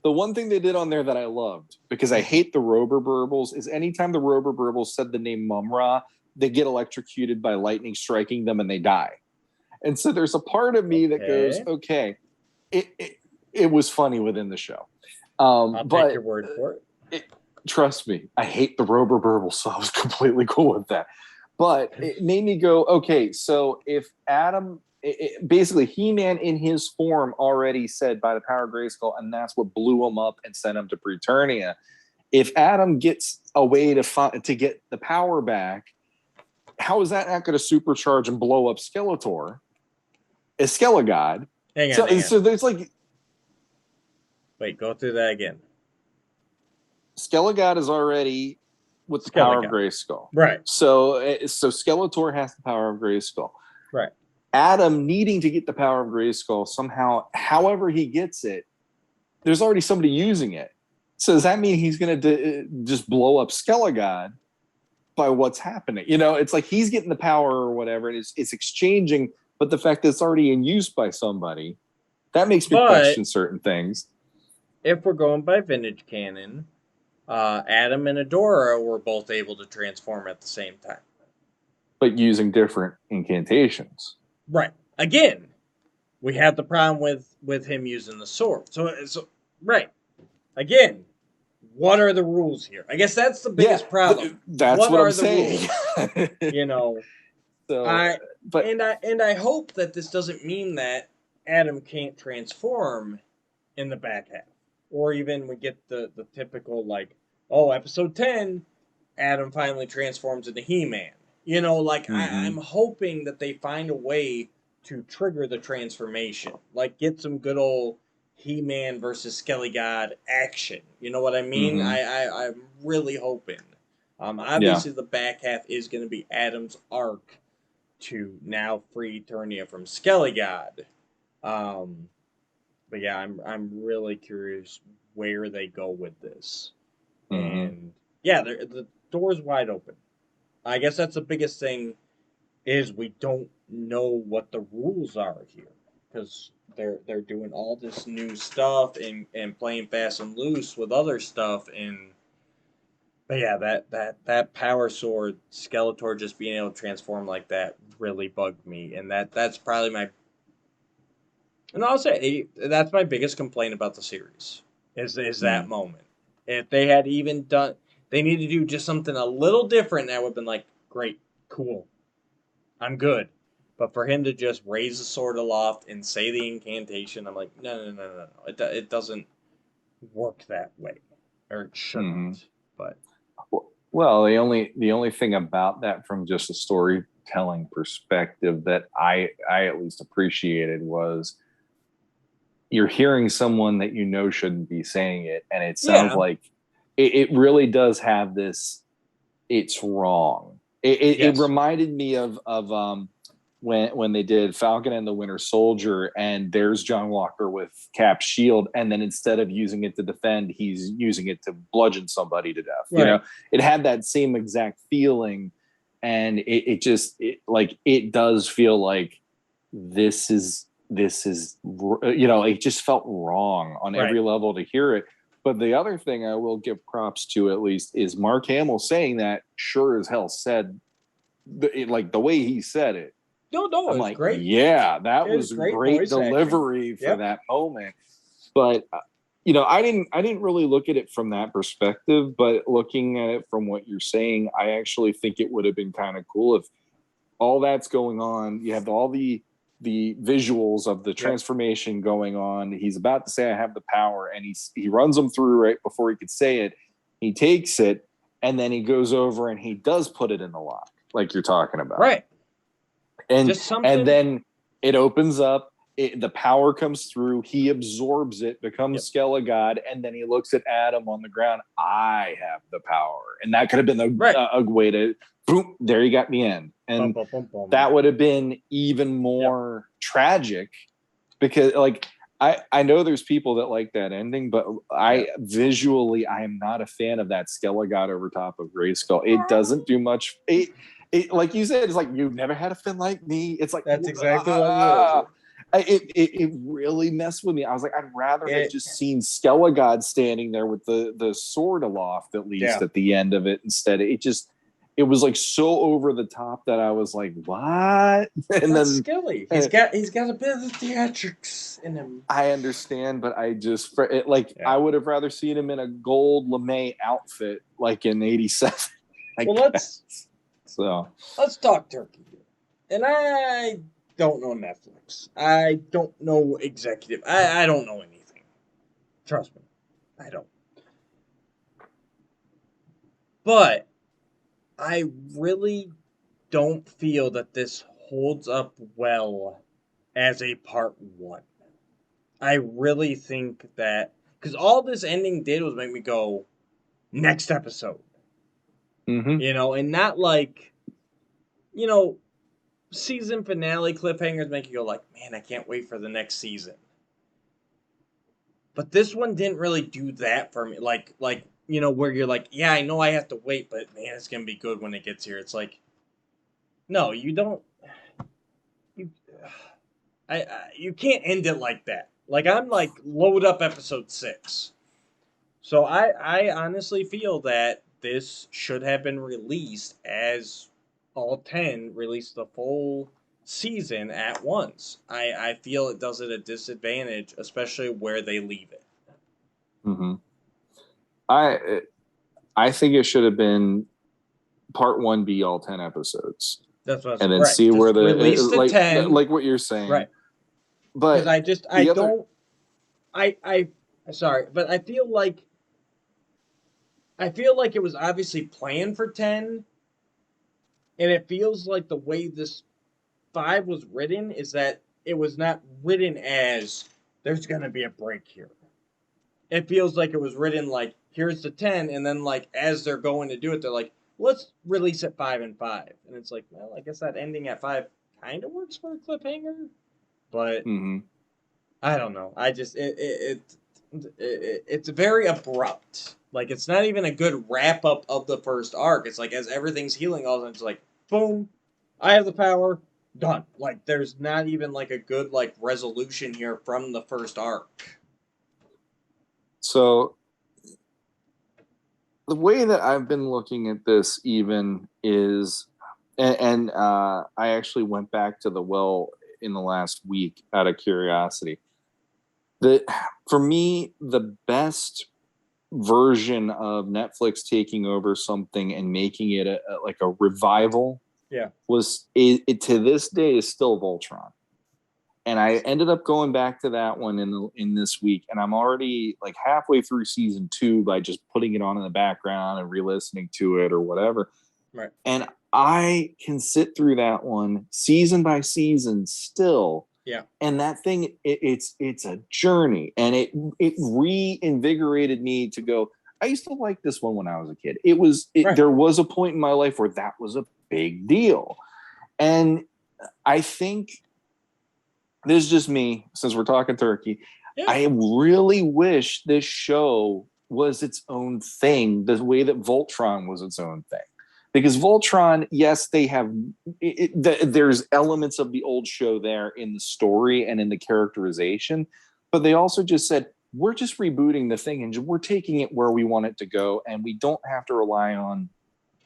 the one thing they did on there that I loved, because I hate the Rober Burbles, is anytime the Rober Burbles said the name Mumra, they get electrocuted by lightning striking them and they die. And so there's a part of me that goes, okay, it was funny within the show. I'll take your word for it. Trust me, I hate the Rober Burble, so I was completely cool with that. But it made me go, okay, so if Adam, basically He-Man in his form already said by the power of Grayskull, and that's what blew him up and sent him to Preternia. If Adam gets a way to get the power back, how is that not going to supercharge and blow up Skeletor as Skelegod? Hang on. So there's like... Wait, go through that again. Skelegod is already with the power of Grayskull. Right. So Skeletor has the power of Grayskull. Right. Adam needing to get the power of Grayskull somehow, however he gets it, there's already somebody using it. So does that mean he's going to just blow up Skelegod by what's happening? You know, it's like he's getting the power or whatever, and it's exchanging, but the fact that it's already in use by somebody, that makes me question certain things. If we're going by vintage canon, Adam and Adora were both able to transform at the same time. But using different incantations. Right. Again, we have the problem with him using the sword. So right. Again, what are the rules here? I guess that's the biggest problem. That's what I'm saying. You know, so, and I hope that this doesn't mean that Adam can't transform in the back half. Or even we get the typical, like, episode 10, Adam finally transforms into He-Man. You know, like, I'm hoping that they find a way to trigger the transformation. Like, get some good old He-Man versus Skelly God action. You know what I mean? I'm really hoping. Obviously, the back half is going to be Adam's arc to now free Eternia from Skelly God. But yeah, I'm really curious where they go with this. And yeah, the door's wide open. I guess that's the biggest thing is we don't know what the rules are here because they're doing all this new stuff and playing fast and loose with other stuff but yeah, that power sword Skeletor just being able to transform like that really bugged me, and that's probably my. And I'll say that's my biggest complaint about the series is that moment. If they had even done, they need to do just something a little different. That would have been like, great, cool, I'm good. But for him to just raise the sword aloft and say the incantation, I'm like, no. It doesn't work that way, or it shouldn't. But well, the only thing about that from just a storytelling perspective that I at least appreciated was you're hearing someone that you know shouldn't be saying it, and it sounds like it really does have this. It's wrong. It reminded me of when they did Falcon and the Winter Soldier, and there's John Walker with Cap's shield, and then instead of using it to defend, he's using it to bludgeon somebody to death. Right. You know, it had that same exact feeling, and it does feel like this is you know, it just felt wrong on every level to hear it. But the other thing I will give props to at least is Mark Hamill saying that sure as hell said like the way he said it. No, it was like, great. Yeah, that was great delivery for that moment. But you know, I didn't really look at it from that perspective. But looking at it from what you're saying, I actually think it would have been kind of cool if all that's going on. You have all the visuals of the transformation going on. He's about to say, "I have the power," and he runs them through right before he could say it. He takes it, and then he goes over and he does put it in the lock, like you're talking about, right? And then it opens up. The power comes through. He absorbs it, becomes Skella God, and then he looks at Adam on the ground. I have the power, and that could have been a way to. Boom! There you got the end, and that would have been even more tragic because, like, I know there's people that like that ending, but I am not a fan of that Skella God over top of Grayskull. It doesn't do much. It like you said, it's like you've never had a fin like me. It's like that's exactly what it really messed with me. I was like, I'd rather have just seen Skella God standing there with the sword aloft at least at the end of it. Instead, it was like so over the top that I was like, what? And that's Skelly. He's got a bit of the theatrics in him. I understand, but I just I would have rather seen him in a gold lame outfit like in '87. Let's talk turkey here. And I don't know Netflix. I don't know executive. I don't know anything. Trust me. I don't. But I really don't feel that this holds up well as a part one. I really think that because all this ending did was make me go, next episode. You know, and not like, you know, season finale cliffhangers make you go like, man, I can't wait for the next season. But this one didn't really do that for me. Like, you know, where you're like, yeah, I know I have to wait, but man, it's going to be good when it gets here. It's like, no, you don't. You can't end it like that. Like, I'm like, load up episode 6. So I honestly feel that this should have been released as all 10 released the full season at once. I feel it does it a disadvantage, especially where they leave it. I think it should have been part 1 be all 10 episodes. That's what I was and then see just where the release the 10, like what you're saying, right? But sorry, but I feel like it was obviously planned for 10, and it feels like the way this 5 was written is that it was not written as there's going to be a break here. It feels like it was written like, here's the 10, and then like as they're going to do it, they're like, let's release at 5 and 5. And it's like, well, I guess that ending at 5 kind of works for a cliffhanger, but I don't know. I just it's very abrupt. Like it's not even a good wrap up of the first arc. It's like as everything's healing, all of a sudden it's like, boom, I have the power, done. Like there's not even like a good like resolution here from the first arc. So the way that I've been looking at this even is, and I actually went back to the well in the last week out of curiosity. For me, the best version of Netflix taking over something and making it like a revival was to this day is still Voltron. And I ended up going back to that one in this week, and I'm already like halfway through season 2 by just putting it on in the background and re-listening to it or whatever. Right. And I can sit through that one season by season still. Yeah. And that thing, it's a journey, and it reinvigorated me to go, I used to like this one when I was a kid. There was a point in my life where that was a big deal. And I think this is just me, since we're talking turkey. Yeah. I really wish this show was its own thing, the way that Voltron was its own thing. Because Voltron, yes, they have there's elements of the old show there in the story and in the characterization, but they also just said, we're just rebooting the thing and we're taking it where we want it to go, and we don't have to rely on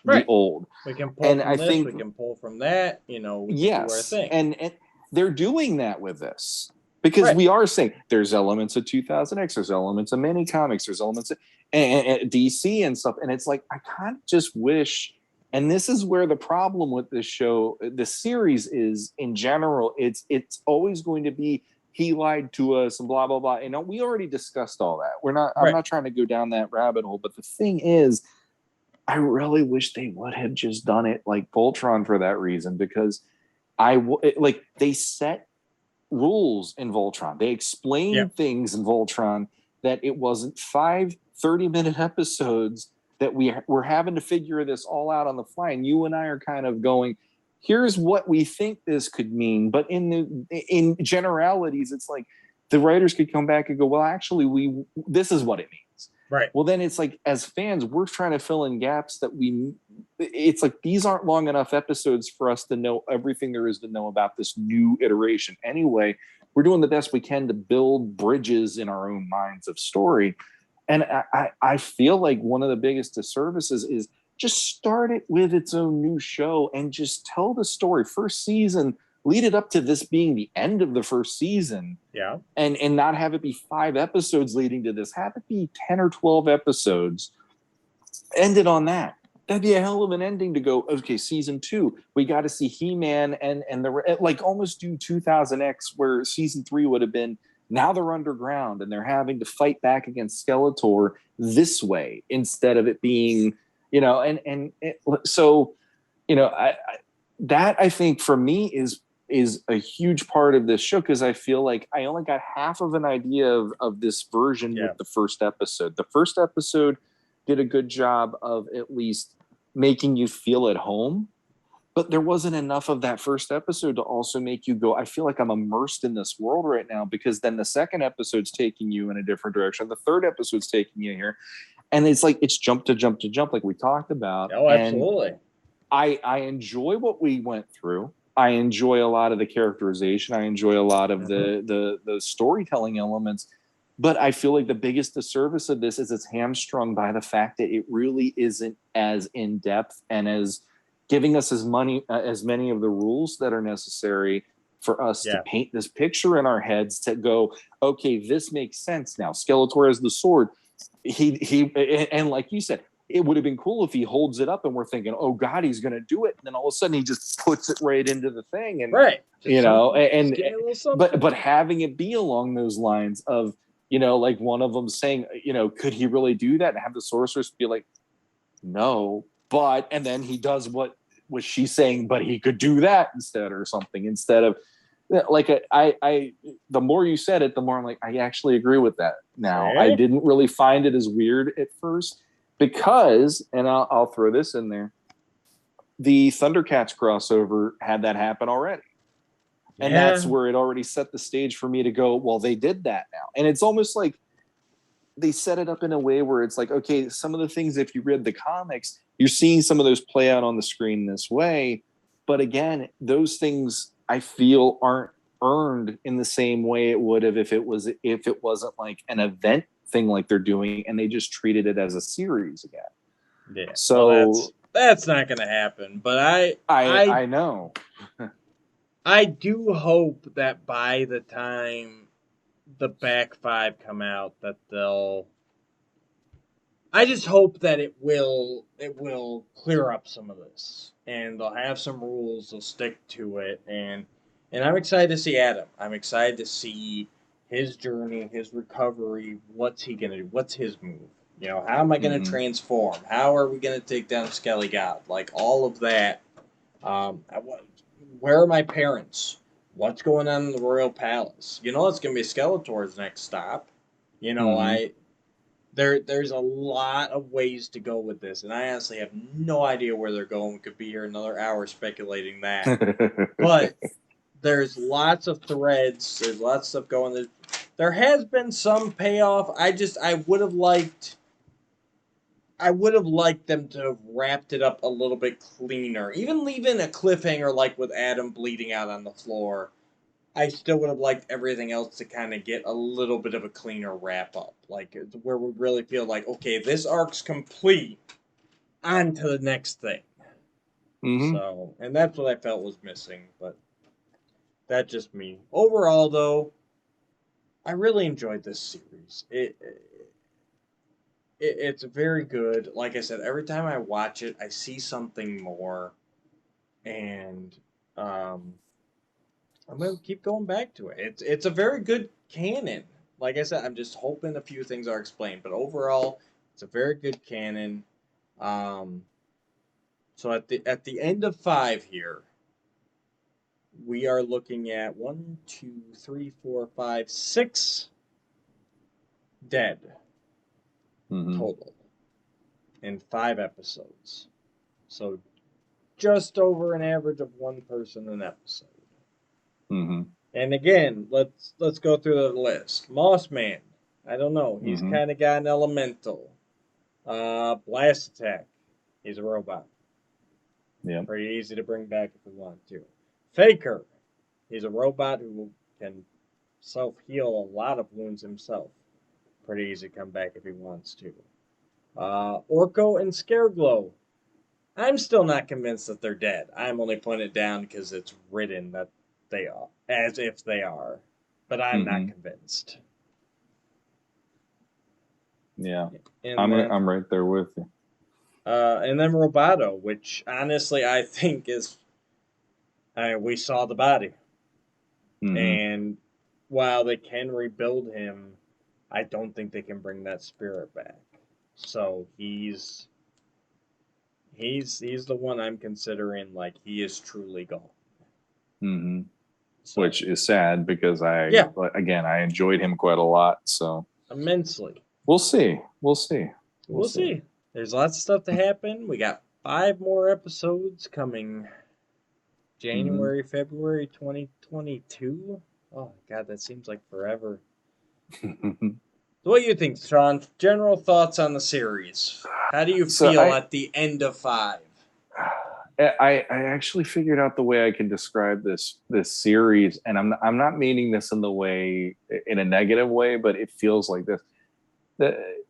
the old. We can pull from this, we can pull from that, we can do our thing. And they're doing that with this. Because we are saying there's elements of 2000X, there's elements of mini comics, there's elements of and DC and stuff. And it's like, I kind of just wish, and this is where the problem with this show, the series is in general, it's always going to be, he lied to us and blah, blah, blah. And we already discussed all that. I'm not trying to go down that rabbit hole, but the thing is, I really wish they would have just done it like Voltron for that reason, because they set rules in Voltron. They explained things in Voltron that it wasn't 5 30-minute episodes that we're having to figure this all out on the fly. And you and I are kind of going, here's what we think this could mean. But in generalities, it's like the writers could come back and go, well, actually, this is what it means. Right. Well, then it's like, as fans, we're trying to fill in gaps that it's like, these aren't long enough episodes for us to know everything there is to know about this new iteration. Anyway, we're doing the best we can to build bridges in our own minds of story. And I feel like one of the biggest disservices is just start it with its own new show and just tell the story. First season, lead it up to this being the end of the first season. Yeah. And not have it be 5 episodes leading to this. Have it be 10 or 12 episodes. End it on that. That'd be a hell of an ending to go, okay, season 2, we got to see He-Man and the, like, almost do 2000X, where season 3 would have been, now they're underground and they're having to fight back against Skeletor this way, instead of it being, so, I think for me is a huge part of this show, because I feel like I only got half of an idea of this version with the first episode. The first episode did a good job of at least making you feel at home, but there wasn't enough of that first episode to also make you go, I feel like I'm immersed in this world right now, because then the second episode's taking you in a different direction. The third episode's taking you here. And it's like, it's jump to jump to jump, like we talked about. Oh, absolutely. And I enjoy what we went through. I enjoy a lot of the characterization. I enjoy a lot of the storytelling elements. But I feel like the biggest disservice of this is it's hamstrung by the fact that it really isn't as in-depth and as giving us as many of the rules that are necessary for us to paint this picture in our heads to go, okay, this makes sense now. Skeletor has the sword. And like you said, it would have been cool if he holds it up and we're thinking, oh God, he's going to do it. And then all of a sudden he just puts it right into the thing. And, but having it be along those lines of, like one of them saying, could he really do that? And have the sorceress be like, no, and then he does what was she saying, but he could do that instead or something, instead of, like I the more you said it, the more I'm like, I actually agree with that now. See? I didn't really find it as weird at first because, and I'll throw this in there, the Thundercats crossover had that happen already. And that's where it already set the stage for me to go, well, they did that now. And it's almost like they set it up in a way where it's like, okay, some of the things, if you read the comics, you're seeing some of those play out on the screen this way. But again, those things I feel aren't earned in the same way it would have if it wasn't like an event thing like they're doing and they just treated it as a series again. Yeah. So well, that's not going to happen. But I know. I do hope that by the time the back five come out, that they'll. I just hope that it will clear up some of this, and they'll have some rules. They'll stick to it, and I'm excited to see Adam. I'm excited to see his journey, his recovery. What's he gonna do? What's his move? You know, how am I gonna transform? How are we gonna take down Skelly God? Like all of that. Where are my parents? What's going on in the Royal Palace? You know, it's going to be Skeletor's next stop. You know, there's a lot of ways to go with this, and I honestly have no idea where they're going. We could be here another hour speculating that. But there's lots of threads. There's lots of stuff going. There has been some payoff. I would have liked them to have wrapped it up a little bit cleaner. Even leaving a cliffhanger like with Adam bleeding out on the floor, I still would have liked everything else to kind of get a little bit of a cleaner wrap up. Like where we really feel like, okay, this arc's complete. On to the next thing. So, and that's what I felt was missing, but that's just me. Overall, though, I really enjoyed this series. It's very good. Like I said, every time I watch it, I see something more, and I'm gonna keep going back to it. It's a very good canon. Like I said, I'm just hoping a few things are explained, but overall, it's a very good canon. So at the end of 5 here, we are looking at 1, 2, 3, 4, 5, 6 dead total in 5 episodes. So just over an average of 1 person an episode. And again, let's go through the list. Moss Man, I don't know. He's kind of got an elemental. Blast Attack, he's a robot. Yeah. Pretty easy to bring back if we want to. Faker, he's a robot who can self-heal a lot of wounds himself. Pretty easy to come back if he wants to. Orko and Scareglow, I'm still not convinced that they're dead. I'm only putting it down because it's written that they are, as if they are. But I'm not convinced. Yeah, I'm right there with you. And then Roboto, which honestly I think is, we saw the body. And while they can rebuild him, I don't think they can bring that spirit back. So he's the one I'm considering, like, he is truly gone. So, which is sad because I enjoyed him quite a lot. So immensely. We'll see. We'll see. There's lots of stuff to happen. We got 5 more episodes coming January, February 2022. Oh, God, that seems like forever. So what do you think, Shawn? General thoughts on the series. How do you feel at the end of 5? I actually figured out the way I can describe this series, and I'm not meaning this in a negative way, but it feels like this.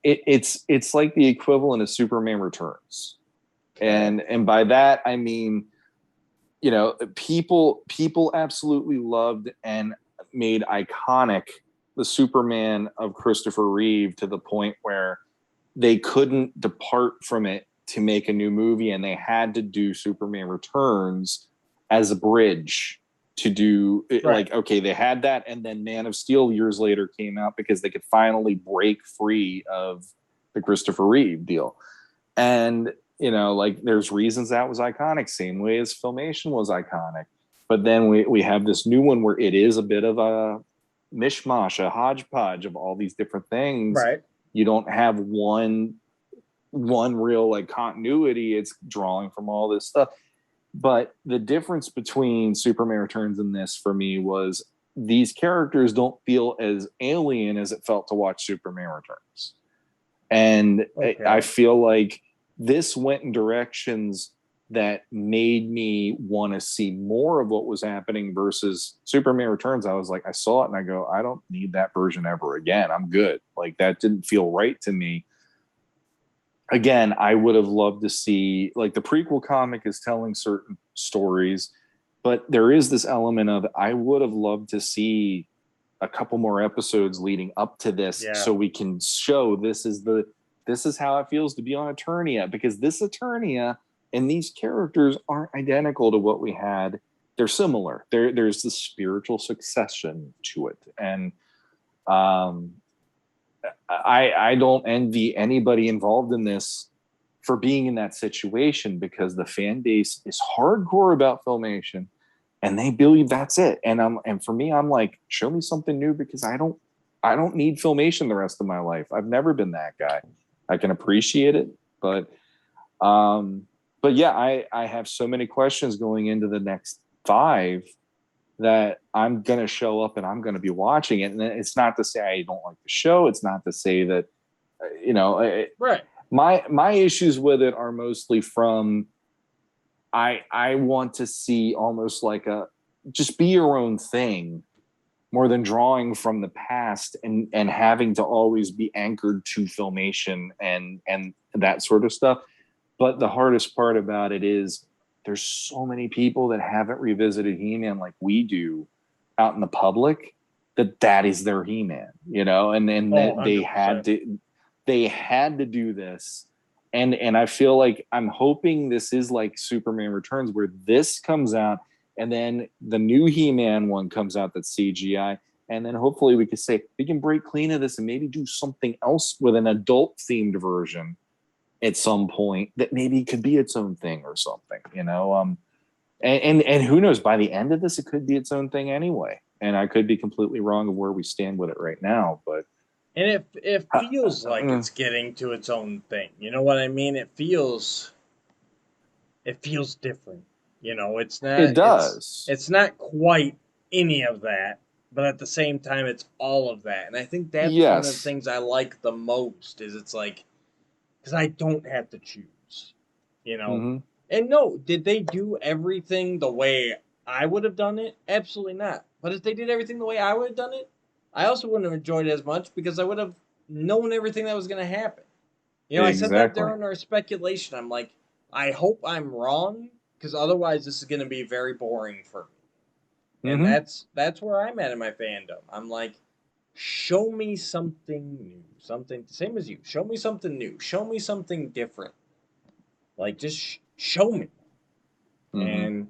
It's like the equivalent of Superman Returns, and by that I mean, you know, people absolutely loved and made iconic the Superman of Christopher Reeve to the point where they couldn't depart from it to make a new movie, and they had to do Superman Returns as a bridge to do like, okay, they had that, and then Man of Steel years later came out because they could finally break free of the Christopher Reeve deal. And, you know, like, there's reasons that was iconic, same way as Filmation was iconic. But then we have this new one where it is a bit of a mishmash, a hodgepodge of all these different things. Right. You don't have one real like continuity. It's drawing from all this stuff. But the difference between Superman Returns and this for me was these characters don't feel as alien as it felt to watch Superman Returns. And I feel like this went in directions that made me want to see more of what was happening versus Superman Returns. I was like, I saw it and I go, I don't need that version ever again. I'm good. Like, that didn't feel right to me. Again, I would have loved to see, like, the prequel comic is telling certain stories, but there is this element of, I would have loved to see a couple more episodes leading up to this, so we can show this is how it feels to be on Eternia, because this Eternia and these characters aren't identical to what we had. They're similar. There's the spiritual succession to it. And I don't envy anybody involved in this for being in that situation, because the fan base is hardcore about Filmation and they believe that's it. And for me, I'm like, show me something new, because I don't need Filmation the rest of my life. I've never been that guy. I can appreciate it, but yeah, I have so many questions going into the next 5 that I'm going to show up and I'm going to be watching it. And it's not to say I don't like the show. It's not to say that, right. My issues with it are mostly from, I want to see almost like just be your own thing more than drawing from the past and having to always be anchored to Filmation and that sort of stuff. But the hardest part about it is there's so many people that haven't revisited He-Man like we do out in the public, that is their He-Man, and they had to do this. And I feel like I'm hoping this is like Superman Returns, where this comes out and then the new He-Man one comes out that's CGI. And then hopefully we can say we can break clean of this and maybe do something else with an adult themed version at some point that maybe could be its own thing or something, and who knows, by the end of this, it could be its own thing anyway. And I could be completely wrong of where we stand with it right now, but. And it feels like it's getting to its own thing. You know what I mean? It feels different. It's not. It does. It's not quite any of that, but at the same time, it's all of that. And I think that's one of the things I like the most. Is it's like, because I don't have to choose. Mm-hmm. And no, did they do everything the way I would have done it? Absolutely not. But if they did everything the way I would have done it, I also wouldn't have enjoyed it as much, because I would have known everything that was going to happen. I said that during our speculation. I'm like, I hope I'm wrong, because otherwise this is going to be very boring for me. Mm-hmm. And that's where I'm at in my fandom. I'm like, show me something new. Something, same as you. Show me something new. Show me something different. Like, just show me. Mm-hmm. And...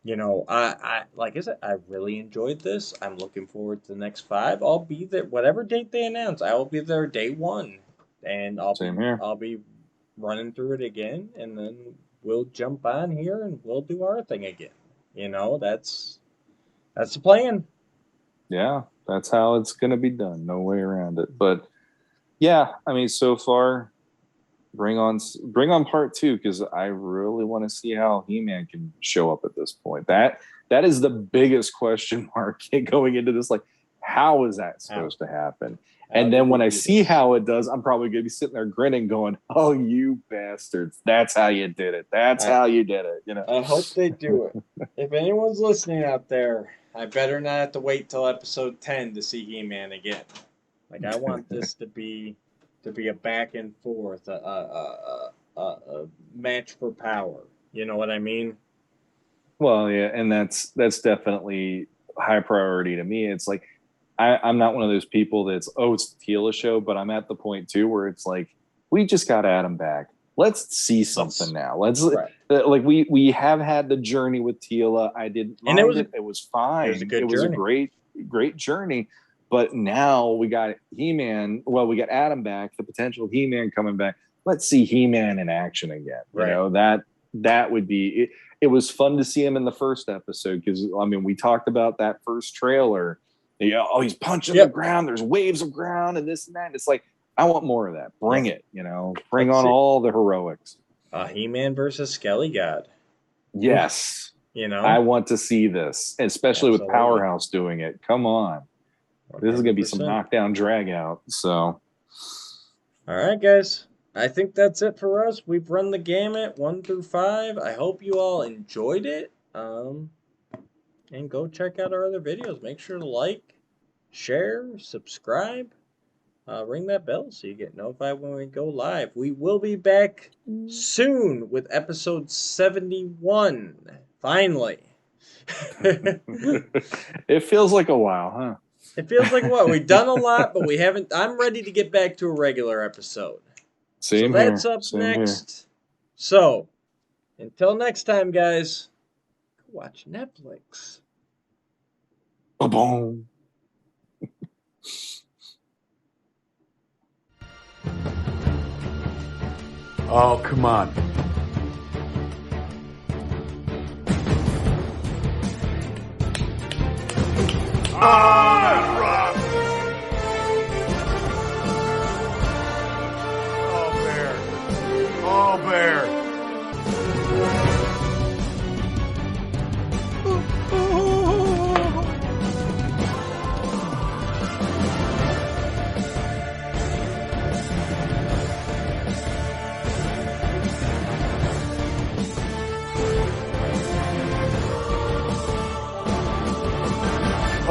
I like I said, I really enjoyed this. I'm looking forward to the next 5. I'll be there whatever date they announce. I will be there day 1, and I'll be running through it again, and then we'll jump on here and we'll do our thing again. That's the plan. Yeah, that's how it's going to be done. No way around it. But yeah, I mean, so far, bring on part 2, because I really want to see how He-Man can show up at this point. That is the biggest question mark going into this. Like, how is that supposed to happen? And then when I see how it does, I'm probably going to be sitting there grinning, going, "Oh, you bastards! That's how you did it. That's how you did it." I hope they do it. If anyone's listening out there, I better not have to wait till episode 10 to see He-Man again. Like, I want this to be a back and forth, a match for power. You know what I mean? Well, yeah, and that's definitely high priority to me. It's like I'm not one of those people that's, it's the Tila show, but I'm at the point too where it's like, we just got Adam back. Let's see something now. Like we have had the journey with Tila. I didn't mind it. It was fine. It was a great journey. But now we got He-Man. Well, we got Adam back, the potential He-Man coming back. Let's see He-Man in action again. Right. that would be it was fun to see him in the first episode because I mean we talked about that first trailer. He's punching the ground, there's waves of ground and this and that. It's like, I want more of that. Bring it, bring on all the heroics. He-Man versus Skelly God. Yes. I want to see this, especially with Powerhouse doing it. Come on. 100%. This is going to be some knockdown drag out. So, all right, guys. I think that's it for us. We've run the gamut 1 through 5. I hope you all enjoyed it. And go check out our other videos. Make sure to like, share, subscribe, ring that bell so you get notified when we go live. We will be back soon with episode 71. Finally. It feels like a while, huh? It feels like what? We've done a lot, but we haven't. I'm ready to get back to a regular episode. Same here. That's up next. Here. So, until next time, guys, go watch Netflix. Boom. Oh, come on. Rock! Oh, bear.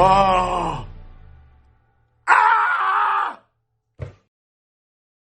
Oh!